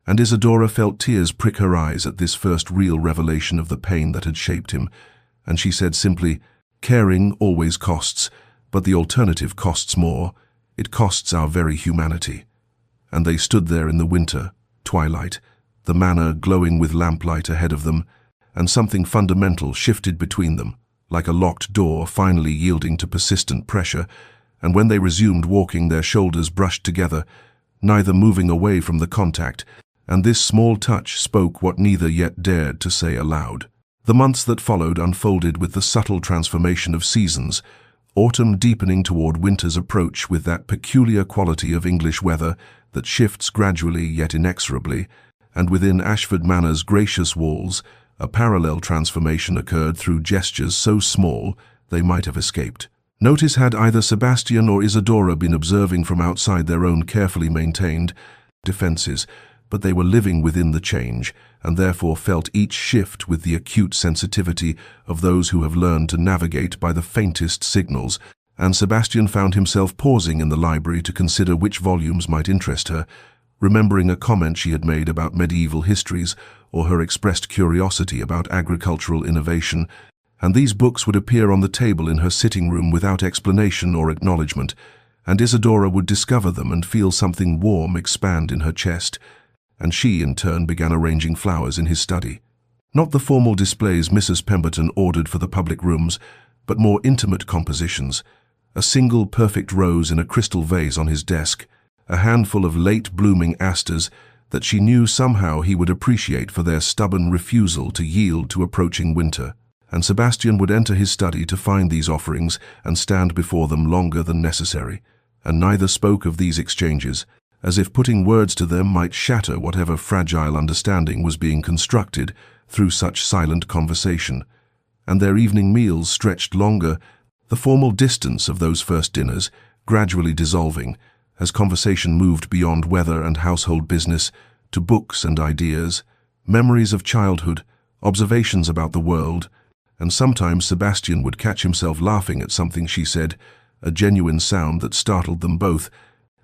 And Isadora felt tears prick her eyes at this first real revelation of the pain that had shaped him, and she said simply, "Caring always costs, but the alternative costs more. It costs our very humanity." And they stood there in the winter, twilight, the manor glowing with lamplight ahead of them, and something fundamental shifted between them, like a locked door finally yielding to persistent pressure, and when they resumed walking their shoulders brushed together, neither moving away from the contact, and this small touch spoke what neither yet dared to say aloud. The months that followed unfolded with the subtle transformation of seasons, autumn deepening toward winter's approach with that peculiar quality of English weather that shifts gradually yet inexorably, and within Ashford Manor's gracious walls, a parallel transformation occurred through gestures so small they might have escaped. Notice had either Sebastian or Isadora been observing from outside their own carefully maintained defenses, but they were living within the change, and therefore felt each shift with the acute sensitivity of those who have learned to navigate by the faintest signals, and Sebastian found himself pausing in the library to consider which volumes might interest her, remembering a comment she had made about medieval histories or her expressed curiosity about agricultural innovation, and these books would appear on the table in her sitting room without explanation or acknowledgement, and Isadora would discover them and feel something warm expand in her chest, and she in turn began arranging flowers in his study. Not the formal displays Mrs. Pemberton ordered for the public rooms, but more intimate compositions, a single perfect rose in a crystal vase on his desk, a handful of late-blooming asters that she knew somehow he would appreciate for their stubborn refusal to yield to approaching winter. And Sebastian would enter his study to find these offerings and stand before them longer than necessary, and neither spoke of these exchanges, as if putting words to them might shatter whatever fragile understanding was being constructed through such silent conversation. And their evening meals stretched longer, the formal distance of those first dinners gradually dissolving, as conversation moved beyond weather and household business to books and ideas, memories of childhood, observations about the world, and sometimes Sebastian would catch himself laughing at something she said, a genuine sound that startled them both,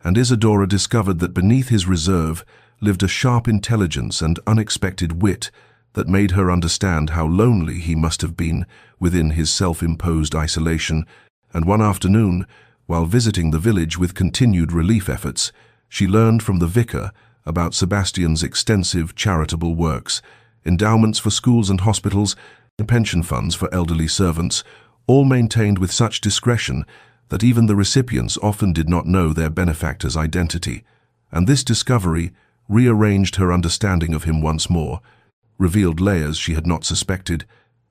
and Isadora discovered that beneath his reserve lived a sharp intelligence and unexpected wit that made her understand how lonely he must have been within his self-imposed isolation, and one afternoon, while visiting the village with continued relief efforts, she learned from the vicar about Sebastian's extensive charitable works, endowments for schools and hospitals, and pension funds for elderly servants, all maintained with such discretion that even the recipients often did not know their benefactor's identity. And this discovery rearranged her understanding of him once more, revealed layers she had not suspected,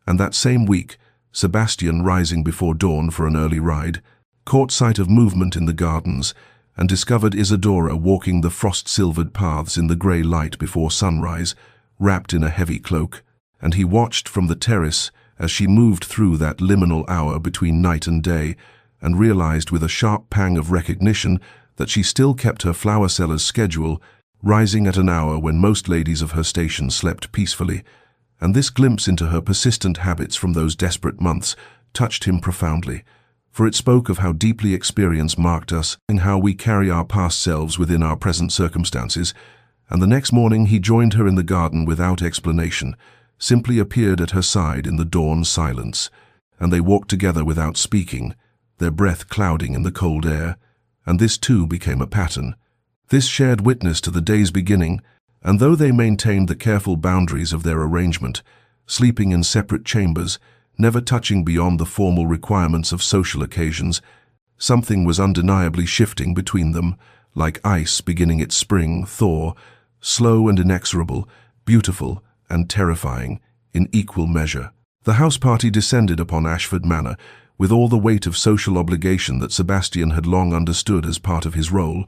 and that same week, Sebastian, rising before dawn for an early ride, caught sight of movement in the gardens and discovered Isadora walking the frost-silvered paths in the grey light before sunrise, wrapped in a heavy cloak, and he watched from the terrace as she moved through that liminal hour between night and day, and realized with a sharp pang of recognition that she still kept her flower seller's schedule, rising at an hour when most ladies of her station slept peacefully. And this glimpse into her persistent habits from those desperate months touched him profoundly, for it spoke of how deeply experience marked us and how we carry our past selves within our present circumstances. And the next morning he joined her in the garden without explanation, simply appeared at her side in the dawn silence, and they walked together without speaking, their breath clouding in the cold air. And this too became a pattern, this shared witness to the day's beginning. And though they maintained the careful boundaries of their arrangement, sleeping in separate chambers, never touching beyond the formal requirements of social occasions, something was undeniably shifting between them, like ice beginning its spring thaw, slow and inexorable, beautiful and terrifying, in equal measure. The house party descended upon Ashford Manor, with all the weight of social obligation that Sebastian had long understood as part of his role,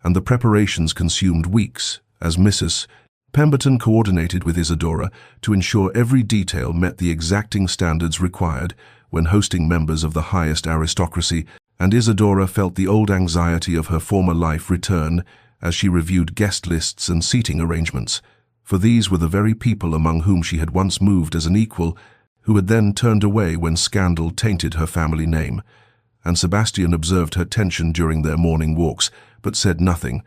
and the preparations consumed weeks, as Mrs. Pemberton coordinated with Isadora to ensure every detail met the exacting standards required when hosting members of the highest aristocracy, and Isadora felt the old anxiety of her former life return as she reviewed guest lists and seating arrangements, for these were the very people among whom she had once moved as an equal, who had then turned away when scandal tainted her family name. And Sebastian observed her tension during their morning walks, but said nothing,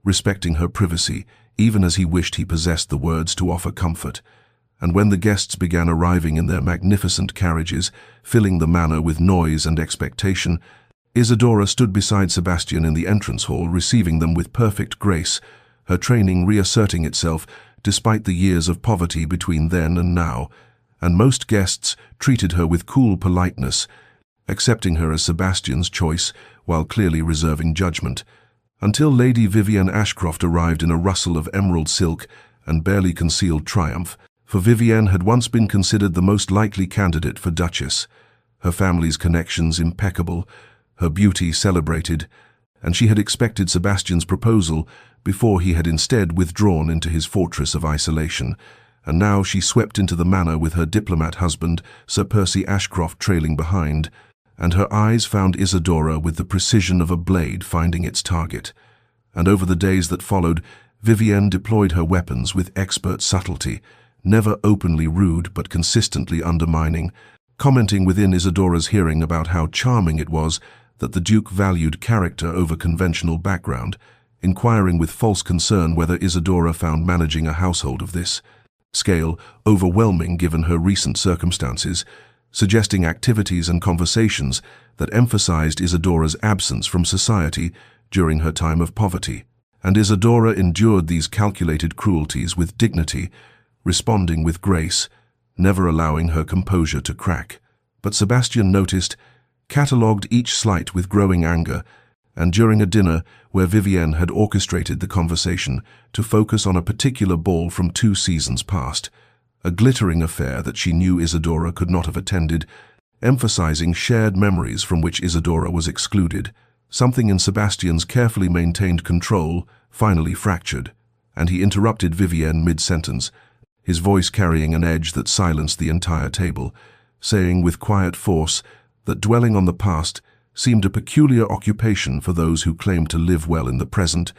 respecting her privacy, even as he wished he possessed the words to offer comfort. And when the guests began arriving in their magnificent carriages, filling the manor with noise and expectation, Isadora stood beside Sebastian in the entrance hall, receiving them with perfect grace, her training reasserting itself despite the years of poverty between then and now. And most guests treated her with cool politeness, accepting her as Sebastian's choice while clearly reserving judgment, until Lady Vivienne Ashcroft arrived in a rustle of emerald silk and barely concealed triumph, for Vivienne had once been considered the most likely candidate for Duchess, her family's connections impeccable, her beauty celebrated, and she had expected Sebastian's proposal before he had instead withdrawn into his fortress of isolation, and now she swept into the manor with her diplomat husband, Sir Percy Ashcroft, trailing behind, and her eyes found Isadora with the precision of a blade finding its target. And over the days that followed, Vivienne deployed her weapons with expert subtlety, never openly rude but consistently undermining, commenting within Isadora's hearing about how charming it was that the Duke valued character over conventional background, inquiring with false concern whether Isadora found managing a household of this scale overwhelming given her recent circumstances, suggesting activities and conversations that emphasized Isadora's absence from society during her time of poverty. And Isadora endured these calculated cruelties with dignity, responding with grace, never allowing her composure to crack. But Sebastian noticed, catalogued each slight with growing anger, and during a dinner where Vivienne had orchestrated the conversation to focus on a particular ball from 2 seasons past, a glittering affair that she knew Isadora could not have attended, emphasizing shared memories from which Isadora was excluded, something in Sebastian's carefully maintained control finally fractured, and he interrupted Vivienne mid-sentence, his voice carrying an edge that silenced the entire table, saying with quiet force that dwelling on the past seemed a peculiar occupation for those who claimed to live well in the present,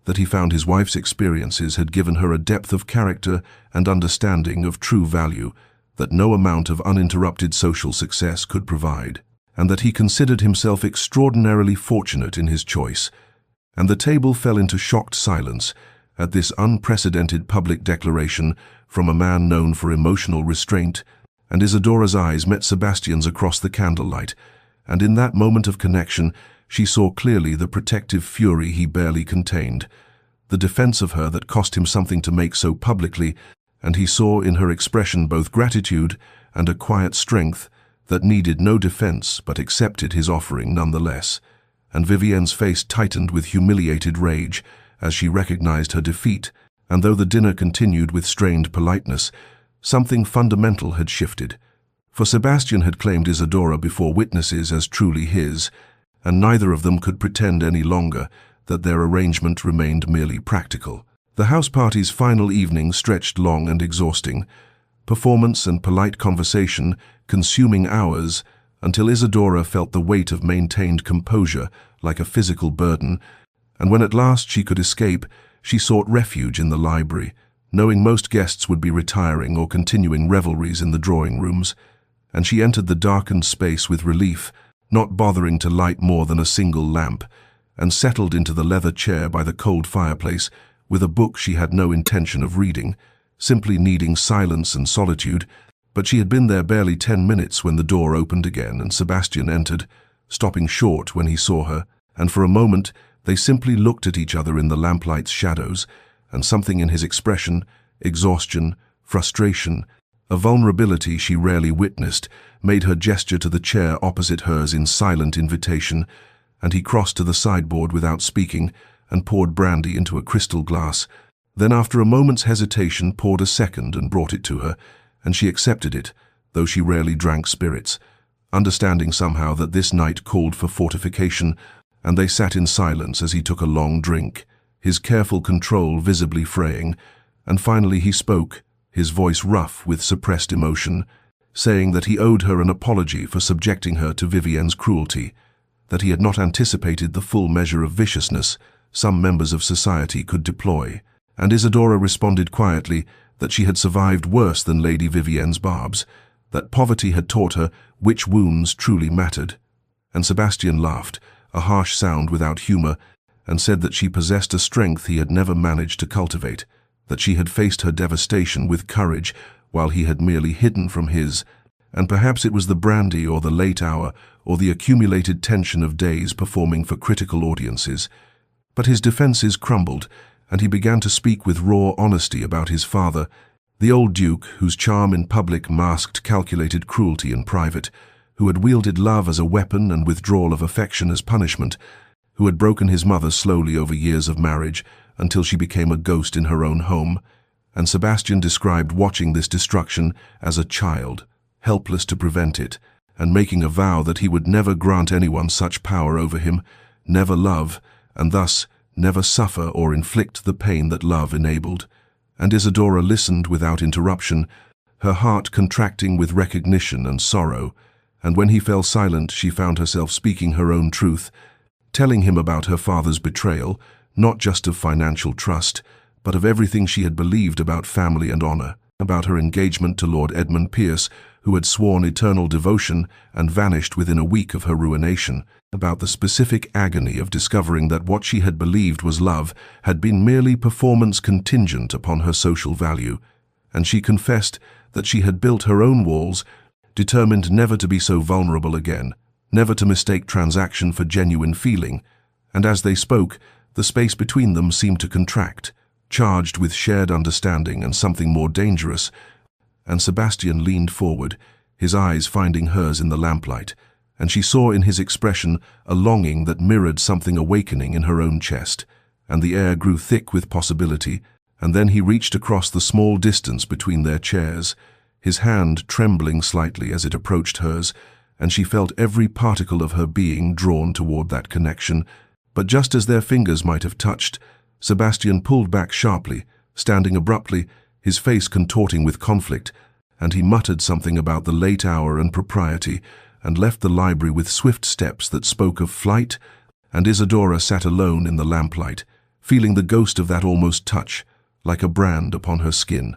that he found his wife's experiences had given her a depth of character and understanding of true value that no amount of uninterrupted social success could provide, and that he considered himself extraordinarily fortunate in his choice. And the table fell into shocked silence at this unprecedented public declaration from a man known for emotional restraint, and Isadora's eyes met Sebastian's across the candlelight, and in that moment of connection she saw clearly the protective fury he barely contained, the defense of her that cost him something to make so publicly, and he saw in her expression both gratitude and a quiet strength that needed no defense but accepted his offering nonetheless. And Vivienne's face tightened with humiliated rage as she recognized her defeat, and though the dinner continued with strained politeness, something fundamental had shifted. For Sebastian had claimed Isadora before witnesses as truly his, and neither of them could pretend any longer that their arrangement remained merely practical. The house party's final evening stretched long and exhausting, performance and polite conversation consuming hours, until Isadora felt the weight of maintained composure like a physical burden, and when at last she could escape, she sought refuge in the library, knowing most guests would be retiring or continuing revelries in the drawing rooms, and she entered the darkened space with relief, not bothering to light more than a single lamp, and settled into the leather chair by the cold fireplace with a book she had no intention of reading, simply needing silence and solitude. But she had been there barely 10 minutes when the door opened again and Sebastian entered, stopping short when he saw her, and for a moment they simply looked at each other in the lamplight's shadows, and something in his expression, exhaustion, frustration, a vulnerability she rarely witnessed, made her gesture to the chair opposite hers in silent invitation, and he crossed to the sideboard without speaking and poured brandy into a crystal glass, then after a moment's hesitation poured a second and brought it to her, and she accepted it, though she rarely drank spirits, understanding somehow that this night called for fortification, and they sat in silence as he took a long drink, his careful control visibly fraying, and finally he spoke, his voice rough with suppressed emotion, saying that he owed her an apology for subjecting her to Vivienne's cruelty, that he had not anticipated the full measure of viciousness some members of society could deploy, and Isadora responded quietly that she had survived worse than Lady Vivienne's barbs, that poverty had taught her which wounds truly mattered. And Sebastian laughed, a harsh sound without humor, and said that she possessed a strength he had never managed to cultivate, that she had faced her devastation with courage while he had merely hidden from his, and perhaps it was the brandy or the late hour or the accumulated tension of days performing for critical audiences. But his defenses crumbled, and he began to speak with raw honesty about his father, the old duke whose charm in public masked calculated cruelty in private, who had wielded love as a weapon and withdrawal of affection as punishment, who had broken his mother slowly over years of marriage until she became a ghost in her own home. And Sebastian described watching this destruction as a child, helpless to prevent it, and making a vow that he would never grant anyone such power over him, never love, and thus never suffer or inflict the pain that love enabled. And Isadora listened without interruption, her heart contracting with recognition and sorrow, and when he fell silent she found herself speaking her own truth, telling him about her father's betrayal, not just of financial trust, but of everything she had believed about family and honor, about her engagement to Lord Edmund Pierce, who had sworn eternal devotion and vanished within a week of her ruination, about the specific agony of discovering that what she had believed was love had been merely performance contingent upon her social value, and she confessed that she had built her own walls, determined never to be so vulnerable again, never to mistake transaction for genuine feeling, and as they spoke, the space between them seemed to contract, charged with shared understanding and something more dangerous, and Sebastian leaned forward, his eyes finding hers in the lamplight, and she saw in his expression a longing that mirrored something awakening in her own chest, and the air grew thick with possibility, and then he reached across the small distance between their chairs, his hand trembling slightly as it approached hers, and she felt every particle of her being drawn toward that connection. But just as their fingers might have touched, Sebastian pulled back sharply, standing abruptly, his face contorting with conflict, and he muttered something about the late hour and propriety, and left the library with swift steps that spoke of flight, and Isadora sat alone in the lamplight, feeling the ghost of that almost touch, like a brand upon her skin,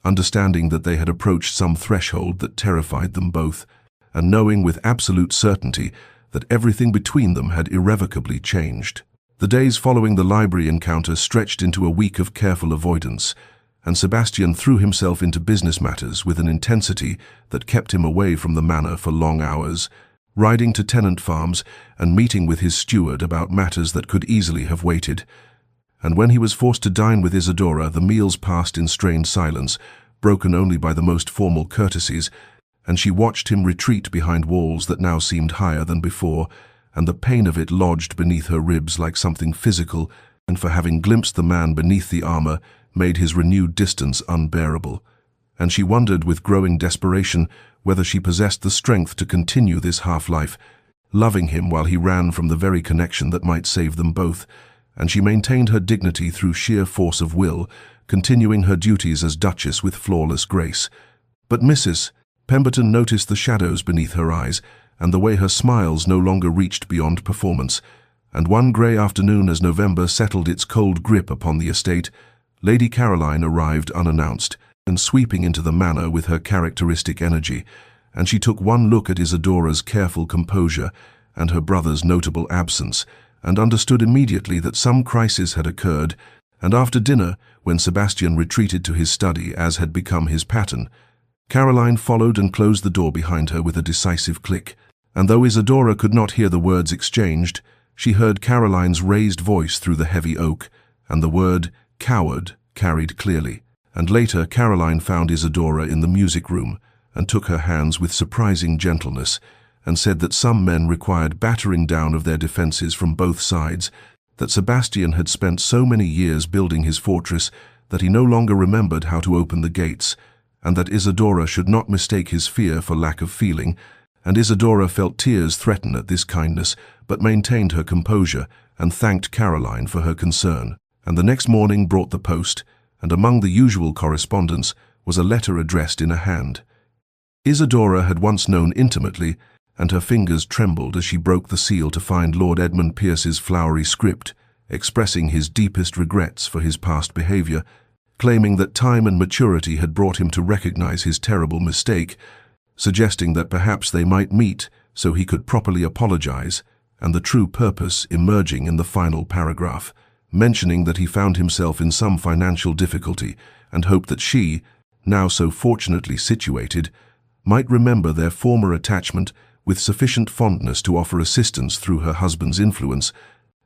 understanding that they had approached some threshold that terrified them both, and knowing with absolute certainty that everything between them had irrevocably changed. The days following the library encounter stretched into a week of careful avoidance, and Sebastian threw himself into business matters with an intensity that kept him away from the manor for long hours, riding to tenant farms and meeting with his steward about matters that could easily have waited. And when he was forced to dine with Isadora, the meals passed in strained silence, broken only by the most formal courtesies, and she watched him retreat behind walls that now seemed higher than before, and the pain of it lodged beneath her ribs like something physical, and for having glimpsed the man beneath the armor, made his renewed distance unbearable. And she wondered with growing desperation whether she possessed the strength to continue this half-life, loving him while he ran from the very connection that might save them both, and she maintained her dignity through sheer force of will, continuing her duties as Duchess with flawless grace. But Mrs. Pemberton noticed the shadows beneath her eyes and the way her smiles no longer reached beyond performance, and one grey afternoon as November settled its cold grip upon the estate, Lady Caroline arrived unannounced and sweeping into the manor with her characteristic energy, and she took one look at Isadora's careful composure and her brother's notable absence, and understood immediately that some crisis had occurred, and after dinner, when Sebastian retreated to his study as had become his pattern, Caroline followed and closed the door behind her with a decisive click, and though Isadora could not hear the words exchanged, she heard Caroline's raised voice through the heavy oak, and the word "coward" carried clearly. And later Caroline found Isadora in the music room, and took her hands with surprising gentleness, and said that some men required battering down of their defenses from both sides, that Sebastian had spent so many years building his fortress that he no longer remembered how to open the gates, and that Isadora should not mistake his fear for lack of feeling, and Isadora felt tears threaten at this kindness, but maintained her composure and thanked Caroline for her concern. And the next morning brought the post, and among the usual correspondence was a letter addressed in a hand. Isadora had once known intimately, and her fingers trembled as she broke the seal to find Lord Edmund Pierce's flowery script, expressing his deepest regrets for his past behaviour, claiming that time and maturity had brought him to recognize his terrible mistake, suggesting that perhaps they might meet so he could properly apologize, and the true purpose emerging in the final paragraph, mentioning that he found himself in some financial difficulty and hoped that she, now so fortunately situated, might remember their former attachment with sufficient fondness to offer assistance through her husband's influence,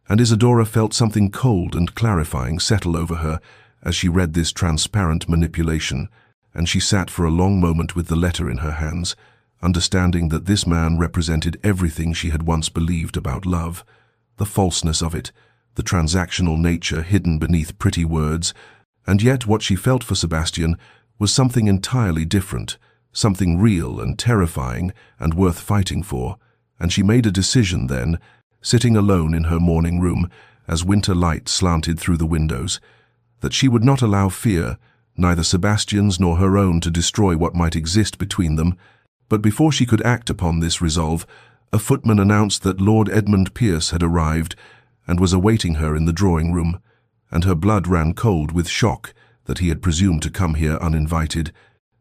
and Isadora felt something cold and clarifying settle over her as she read this transparent manipulation, and she sat for a long moment with the letter in her hands, understanding that this man represented everything she had once believed about love, the falseness of it, the transactional nature hidden beneath pretty words, and yet what she felt for Sebastian was something entirely different, something real and terrifying and worth fighting for, and she made a decision then, sitting alone in her morning room as winter light slanted through the windows, that she would not allow fear, neither Sebastian's nor her own, to destroy what might exist between them. But before she could act upon this resolve, a footman announced that Lord Edmund Pierce had arrived and was awaiting her in the drawing-room, and her blood ran cold with shock that he had presumed to come here uninvited,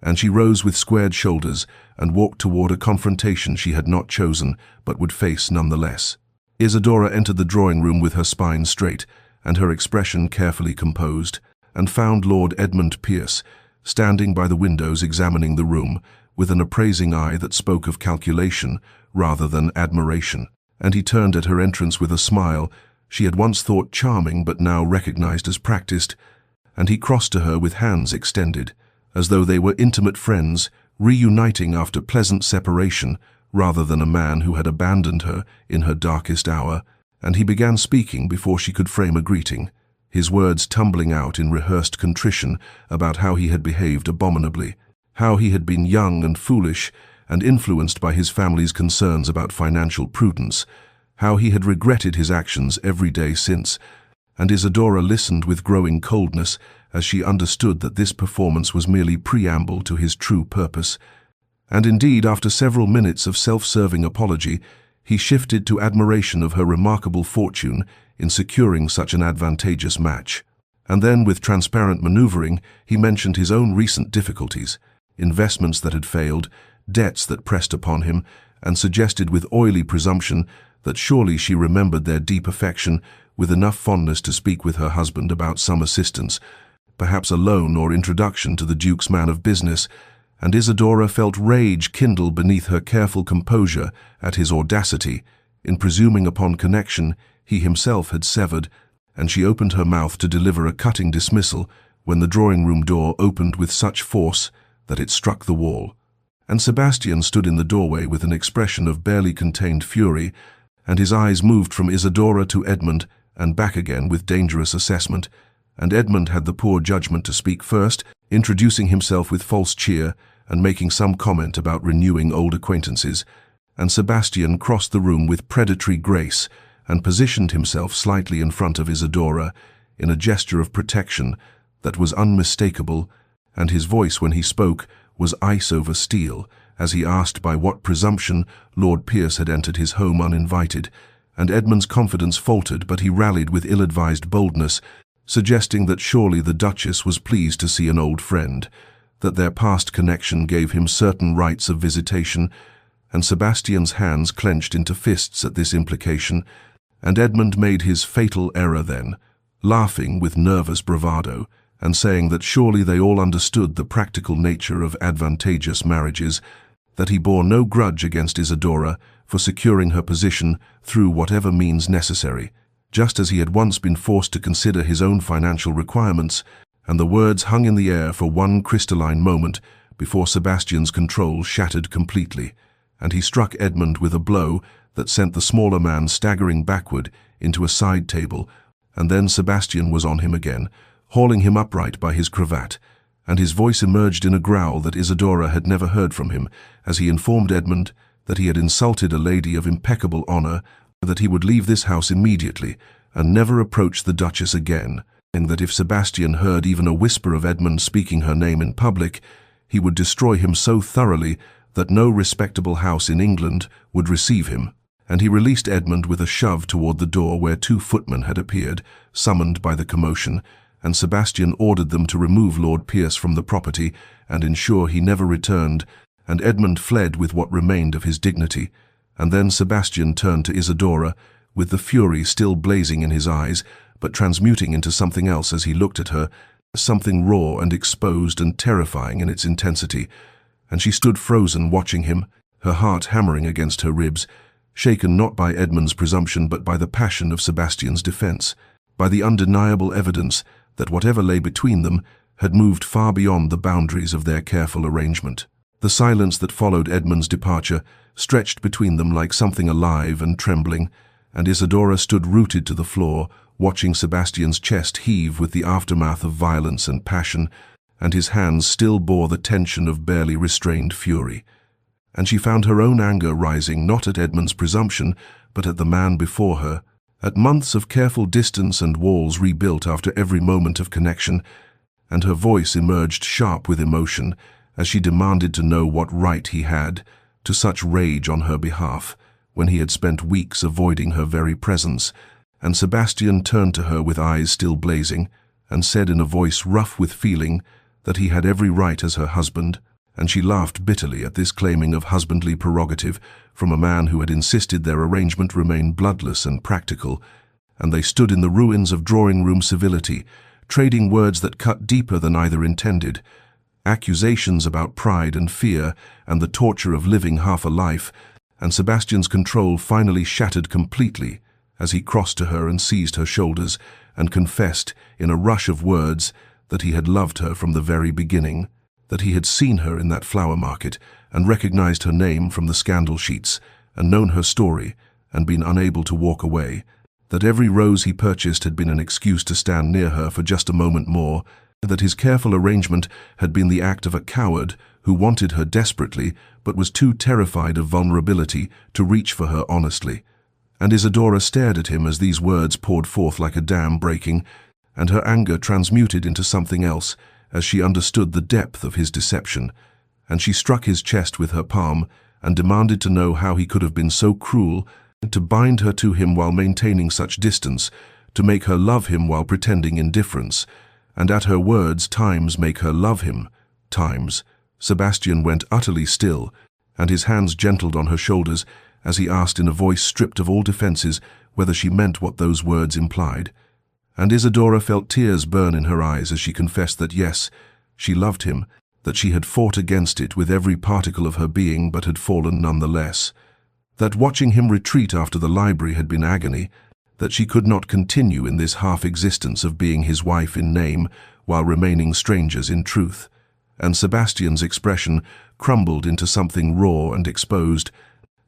and she rose with squared shoulders and walked toward a confrontation she had not chosen but would face nonetheless. Isadora entered the drawing-room with her spine straight and her expression carefully composed, and found Lord Edmund Pierce standing by the windows examining the room with an appraising eye that spoke of calculation rather than admiration, and he turned at her entrance with a smile she had once thought charming but now recognized as practiced, and he crossed to her with hands extended, as though they were intimate friends reuniting after pleasant separation rather than a man who had abandoned her in her darkest hour, and he began speaking before she could frame a greeting, his words tumbling out in rehearsed contrition about how he had behaved abominably, how he had been young and foolish and influenced by his family's concerns about financial prudence, how he had regretted his actions every day since, and Isadora listened with growing coldness as she understood that this performance was merely preamble to his true purpose. And indeed, after several minutes of self-serving apology, he shifted to admiration of her remarkable fortune in securing such an advantageous match. And then, with transparent maneuvering, he mentioned his own recent difficulties, investments that had failed, debts that pressed upon him, and suggested with oily presumption that surely she remembered their deep affection with enough fondness to speak with her husband about some assistance, perhaps a loan or introduction to the Duke's man of business, and Isadora felt rage kindle beneath her careful composure at his audacity in presuming upon connection he himself had severed, and she opened her mouth to deliver a cutting dismissal when the drawing-room door opened with such force that it struck the wall, and Sebastian stood in the doorway with an expression of barely contained fury, and his eyes moved from Isadora to Edmund and back again with dangerous assessment, and Edmund had the poor judgment to speak first, introducing himself with false cheer and making some comment about renewing old acquaintances, and Sebastian crossed the room with predatory grace and positioned himself slightly in front of Isadora in a gesture of protection that was unmistakable, and his voice when he spoke was ice over steel, as he asked by what presumption Lord Pierce had entered his home uninvited, and Edmund's confidence faltered, but he rallied with ill-advised boldness, suggesting that surely the Duchess was pleased to see an old friend, that their past connection gave him certain rights of visitation, and Sebastian's hands clenched into fists at this implication, and Edmund made his fatal error then, laughing with nervous bravado, and saying that surely they all understood the practical nature of advantageous marriages, that he bore no grudge against Isidora for securing her position through whatever means necessary, just as he had once been forced to consider his own financial requirements, and the words hung in the air for one crystalline moment before Sebastian's control shattered completely, and he struck Edmund with a blow that sent the smaller man staggering backward into a side table, and then Sebastian was on him again, hauling him upright by his cravat, and his voice emerged in a growl that Isidora had never heard from him, as he informed Edmund that he had insulted a lady of impeccable honor, that he would leave this house immediately and never approach the Duchess again, and that if Sebastian heard even a whisper of Edmund speaking her name in public, he would destroy him so thoroughly that no respectable house in England would receive him. And he released Edmund with a shove toward the door where 2 footmen had appeared, summoned by the commotion, and Sebastian ordered them to remove Lord Pierce from the property and ensure he never returned, and Edmund fled with what remained of his dignity. And then Sebastian turned to Isidora, with the fury still blazing in his eyes, but transmuting into something else as he looked at her, something raw and exposed and terrifying in its intensity, and she stood frozen watching him, her heart hammering against her ribs, shaken not by Edmund's presumption but by the passion of Sebastian's defense, by the undeniable evidence that whatever lay between them had moved far beyond the boundaries of their careful arrangement. The silence that followed Edmund's departure stretched between them like something alive and trembling, and Isidora stood rooted to the floor, watching Sebastian's chest heave with the aftermath of violence and passion, and his hands still bore the tension of barely restrained fury. And she found her own anger rising not at Edmund's presumption, but at the man before her, at months of careful distance and walls rebuilt after every moment of connection, and her voice emerged sharp with emotion as she demanded to know what right he had to such rage on her behalf, when he had spent weeks avoiding her very presence. And Sebastian turned to her with eyes still blazing, and said in a voice rough with feeling that he had every right as her husband, and she laughed bitterly at this claiming of husbandly prerogative from a man who had insisted their arrangement remain bloodless and practical, and they stood in the ruins of drawing-room civility, trading words that cut deeper than either intended, accusations about pride and fear and the torture of living half a life, and Sebastian's control finally shattered completely as he crossed to her and seized her shoulders and confessed in a rush of words that he had loved her from the very beginning, that he had seen her in that flower market and recognized her name from the scandal sheets and known her story and been unable to walk away, that every rose he purchased had been an excuse to stand near her for just a moment more, that his careful arrangement had been the act of a coward who wanted her desperately but was too terrified of vulnerability to reach for her honestly. And Isidora stared at him as these words poured forth like a dam breaking, and her anger transmuted into something else as she understood the depth of his deception, and she struck his chest with her palm and demanded to know how he could have been so cruel to bind her to him while maintaining such distance, to make her love him while pretending indifference, and at her words times make her love him, times. Sebastian went utterly still, and his hands gentled on her shoulders as he asked in a voice stripped of all defenses whether she meant what those words implied. And Isidora felt tears burn in her eyes as she confessed that yes, she loved him, that she had fought against it with every particle of her being but had fallen nonetheless, that watching him retreat after the library had been agony, that she could not continue in this half-existence of being his wife in name while remaining strangers in truth. And Sebastian's expression crumbled into something raw and exposed,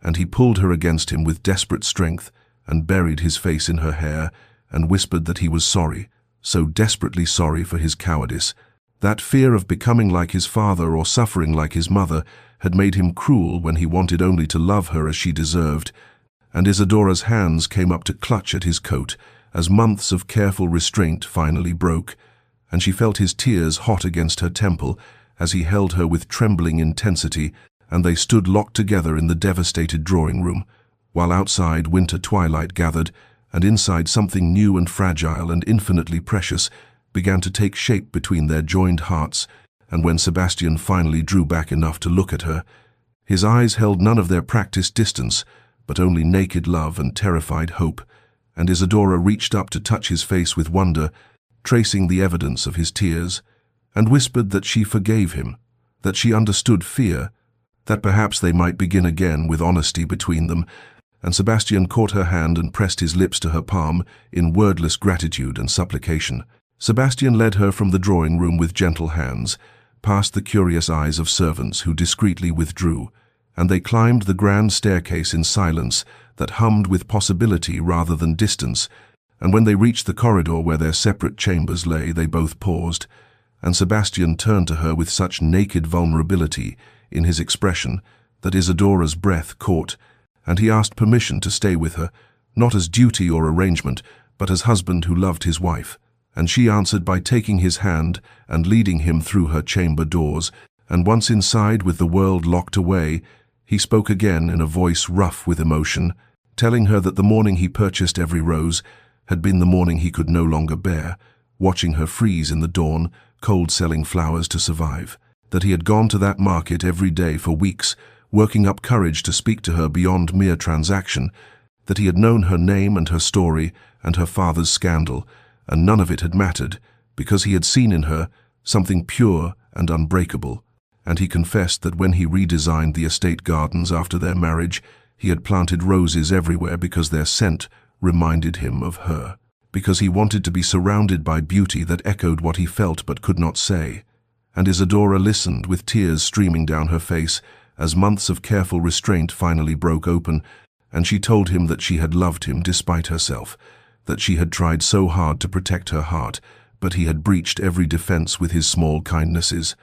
and he pulled her against him with desperate strength and buried his face in her hair and whispered that he was sorry, so desperately sorry for his cowardice. That fear of becoming like his father or suffering like his mother had made him cruel when he wanted only to love her as she deserved, and Isidora's hands came up to clutch at his coat as months of careful restraint finally broke, and she felt his tears hot against her temple as he held her with trembling intensity, and they stood locked together in the devastated drawing room, while outside winter twilight gathered, and inside something new and fragile and infinitely precious began to take shape between their joined hearts. And when Sebastian finally drew back enough to look at her, his eyes held none of their practiced distance, but only naked love and terrified hope, and Isadora reached up to touch his face with wonder, tracing the evidence of his tears, and whispered that she forgave him, that she understood fear, that perhaps they might begin again with honesty between them. And Sebastian caught her hand and pressed his lips to her palm in wordless gratitude and supplication. Sebastian led her from the drawing room with gentle hands, past the curious eyes of servants who discreetly withdrew, and they climbed the grand staircase in silence that hummed with possibility rather than distance. And when they reached the corridor where their separate chambers lay, they both paused, and Sebastian turned to her with such naked vulnerability in his expression that Isadora's breath caught, and he asked permission to stay with her, not as duty or arrangement, but as husband who loved his wife. And she answered by taking his hand and leading him through her chamber doors, and once inside with the world locked away, he spoke again in a voice rough with emotion, telling her that the morning he purchased every rose had been the morning he could no longer bear, watching her freeze in the dawn, cold selling flowers to survive, that he had gone to that market every day for weeks, working up courage to speak to her beyond mere transaction, that he had known her name and her story and her father's scandal, and none of it had mattered, because he had seen in her something pure and unbreakable, and he confessed that when he redesigned the estate gardens after their marriage, he had planted roses everywhere because their scent reminded him of her, because he wanted to be surrounded by beauty that echoed what he felt but could not say. And Isadora listened with tears streaming down her face as months of careful restraint finally broke open, and she told him that she had loved him despite herself, that she had tried so hard to protect her heart, but he had breached every defense with his small kindnesses,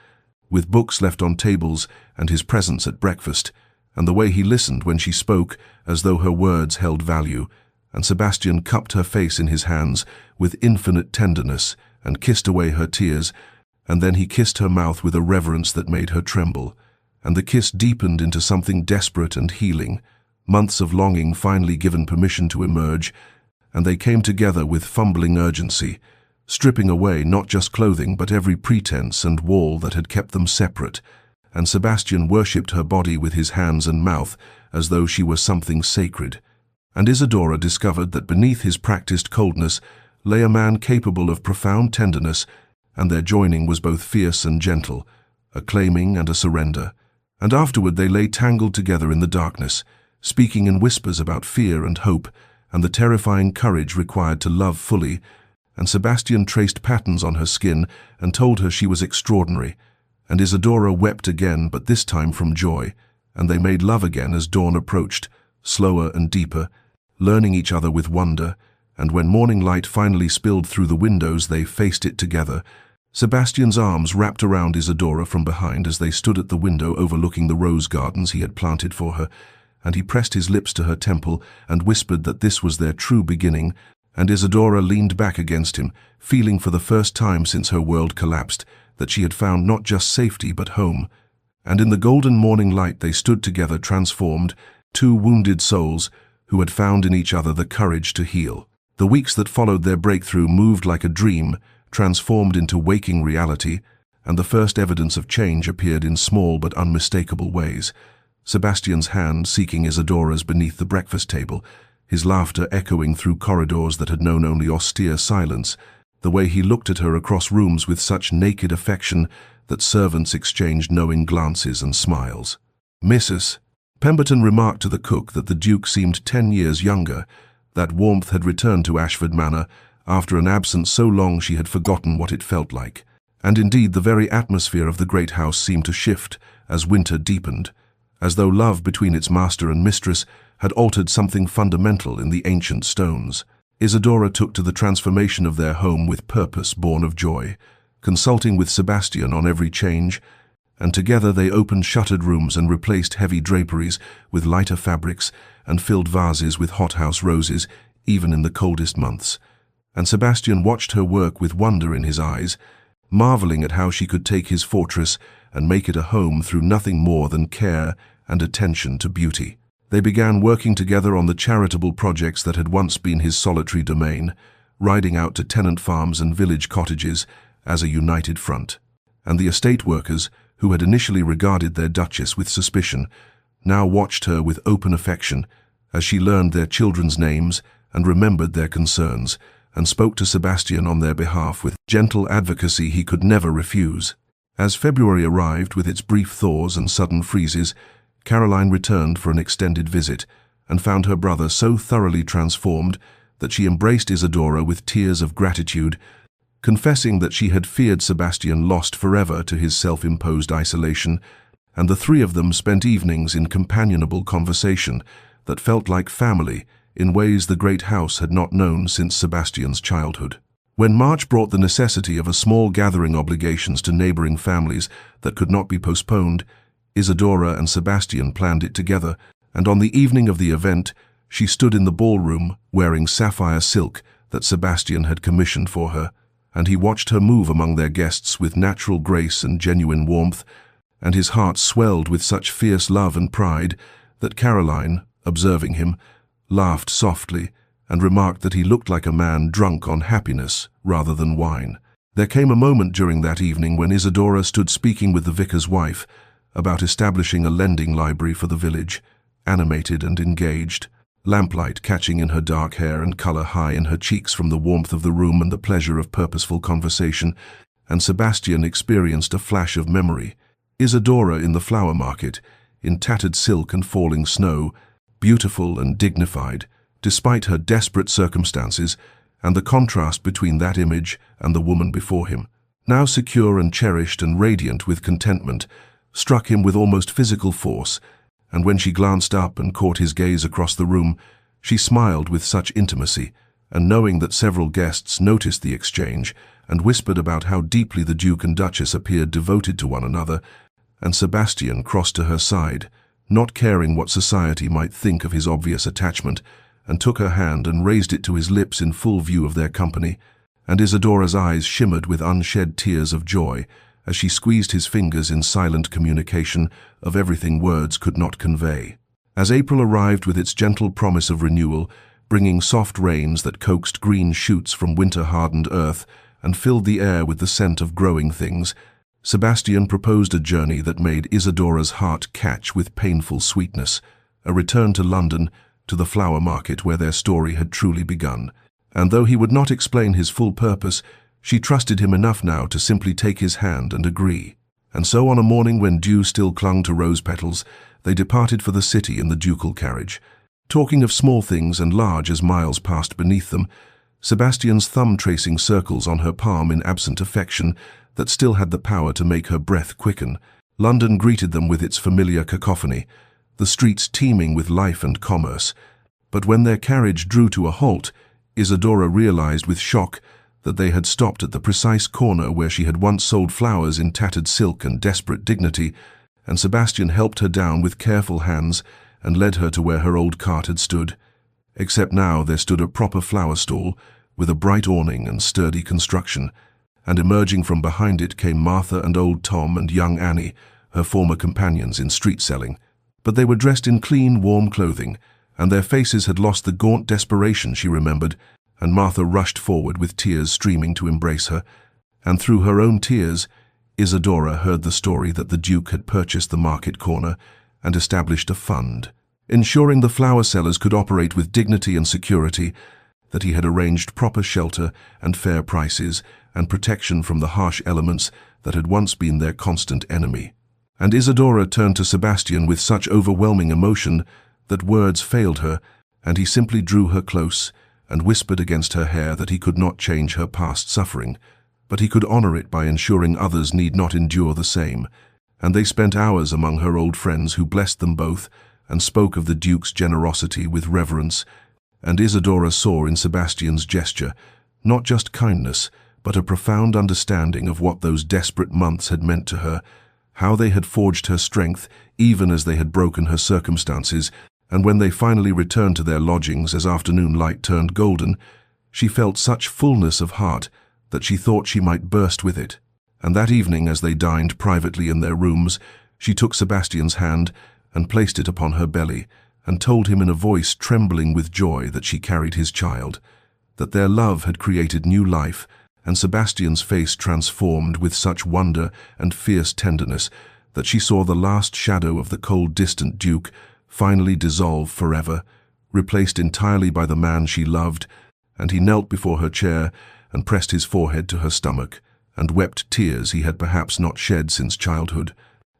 with books left on tables and his presence at breakfast, and the way he listened when she spoke as though her words held value. And Sebastian cupped her face in his hands with infinite tenderness and kissed away her tears, and then he kissed her mouth with a reverence that made her tremble, and the kiss deepened into something desperate and healing, months of longing finally given permission to emerge, and they came together with fumbling urgency, stripping away not just clothing but every pretense and wall that had kept them separate, and Sebastian worshipped her body with his hands and mouth as though she were something sacred. And Isadora discovered that beneath his practiced coldness lay a man capable of profound tenderness, and their joining was both fierce and gentle, a claiming and a surrender. And afterward they lay tangled together in the darkness, speaking in whispers about fear and hope, and the terrifying courage required to love fully, and Sebastian traced patterns on her skin and told her she was extraordinary, and Isadora wept again, but this time from joy, and they made love again as dawn approached, slower and deeper, learning each other with wonder, and when morning light finally spilled through the windows they faced it together. Sebastian's arms wrapped around Isadora from behind as they stood at the window overlooking the rose gardens he had planted for her, and he pressed his lips to her temple and whispered that this was their true beginning, and Isadora leaned back against him, feeling for the first time since her world collapsed that she had found not just safety but home. And in the golden morning light they stood together transformed, two wounded souls who had found in each other the courage to heal. The weeks that followed their breakthrough moved like a dream, transformed into waking reality, and the first evidence of change appeared in small but unmistakable ways. Sebastian's hand seeking Isadora's beneath the breakfast table, his laughter echoing through corridors that had known only austere silence, the way he looked at her across rooms with such naked affection that servants exchanged knowing glances and smiles. Mrs. Pemberton remarked to the cook that the Duke seemed 10 years younger. That warmth had returned to Ashford Manor after an absence so long she had forgotten what it felt like. And indeed the very atmosphere of the great house seemed to shift as winter deepened, as though love between its master and mistress had altered something fundamental in the ancient stones. Isadora took to the transformation of their home with purpose born of joy, consulting with Sebastian on every change, and together they opened shuttered rooms and replaced heavy draperies with lighter fabrics and filled vases with hothouse roses, even in the coldest months. And Sebastian watched her work with wonder in his eyes, marveling at how she could take his fortress and make it a home through nothing more than care and attention to beauty. They began working together on the charitable projects that had once been his solitary domain, riding out to tenant farms and village cottages as a united front. And the estate workers, who had initially regarded their duchess with suspicion, now watched her with open affection as she learned their children's names and remembered their concerns, and spoke to Sebastian on their behalf with gentle advocacy he could never refuse. As February arrived with its brief thaws and sudden freezes, Caroline returned for an extended visit and found her brother so thoroughly transformed that she embraced Isidora with tears of gratitude, confessing that she had feared Sebastian lost forever to his self-imposed isolation, and the three of them spent evenings in companionable conversation that felt like family in ways the great house had not known since Sebastian's childhood. When March brought the necessity of a small gathering obligations to neighboring families that could not be postponed, Isidora and Sebastian planned it together, and on the evening of the event, she stood in the ballroom wearing sapphire silk that Sebastian had commissioned for her, and he watched her move among their guests with natural grace and genuine warmth, and his heart swelled with such fierce love and pride that Caroline, observing him, laughed softly and remarked that he looked like a man drunk on happiness rather than wine. There came a moment during that evening when Isidora stood speaking with the vicar's wife about establishing a lending library for the village, animated and engaged, lamplight catching in her dark hair and color high in her cheeks from the warmth of the room and the pleasure of purposeful conversation, and Sebastian experienced a flash of memory. Isidora in the flower market, in tattered silk and falling snow, beautiful and dignified, despite her desperate circumstances, and the contrast between that image and the woman before him, now secure and cherished and radiant with contentment, struck him with almost physical force, and when she glanced up and caught his gaze across the room, she smiled with such intimacy, and knowing that several guests noticed the exchange and whispered about how deeply the Duke and Duchess appeared devoted to one another, and Sebastian crossed to her side, not caring what society might think of his obvious attachment, and took her hand and raised it to his lips in full view of their company, and Isidora's eyes shimmered with unshed tears of joy as she squeezed his fingers in silent communication of everything words could not convey. As April arrived with its gentle promise of renewal, bringing soft rains that coaxed green shoots from winter-hardened earth and filled the air with the scent of growing things, Sebastian proposed a journey that made Isidora's heart catch with painful sweetness, a return to London, to the flower market where their story had truly begun. And though he would not explain his full purpose, she trusted him enough now to simply take his hand and agree. And so on a morning when dew still clung to rose petals, they departed for the city in the ducal carriage. Talking of small things and large as miles passed beneath them, Sebastian's thumb tracing circles on her palm in absent affection that still had the power to make her breath quicken. London greeted them with its familiar cacophony, the streets teeming with life and commerce. But when their carriage drew to a halt, Isidora realized with shock that they had stopped at the precise corner where she had once sold flowers in tattered silk and desperate dignity, and Sebastian helped her down with careful hands and led her to where her old cart had stood. Except now there stood a proper flower stall with a bright awning and sturdy construction, and emerging from behind it came Martha and old Tom and young Annie, her former companions in street selling. But they were dressed in clean, warm clothing, and their faces had lost the gaunt desperation she remembered, and Martha rushed forward with tears streaming to embrace her, and through her own tears, Isidora heard the story that the Duke had purchased the market corner and established a fund, ensuring the flower sellers could operate with dignity and security, that he had arranged proper shelter and fair prices and protection from the harsh elements that had once been their constant enemy. And Isidora turned to Sebastian with such overwhelming emotion that words failed her, and he simply drew her close and whispered against her hair that he could not change her past suffering, but he could honor it by ensuring others need not endure the same. And they spent hours among her old friends who blessed them both and spoke of the Duke's generosity with reverence, and Isidora saw in Sebastian's gesture not just kindness, but a profound understanding of what those desperate months had meant to her, how they had forged her strength even as they had broken her circumstances, and when they finally returned to their lodgings as afternoon light turned golden, she felt such fullness of heart that she thought she might burst with it. And that evening, as they dined privately in their rooms, she took Sebastian's hand and placed it upon her belly, and told him in a voice trembling with joy that she carried his child, that their love had created new life, and Sebastian's face transformed with such wonder and fierce tenderness that she saw the last shadow of the cold, distant Duke finally dissolve forever, replaced entirely by the man she loved, and he knelt before her chair and pressed his forehead to her stomach, and wept tears he had perhaps not shed since childhood.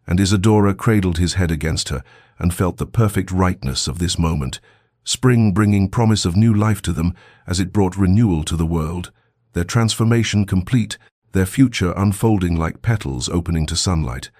And Isidora cradled his head against her and felt the perfect rightness of this moment, spring bringing promise of new life to them as it brought renewal to the world, their transformation complete, their future unfolding like petals opening to sunlight.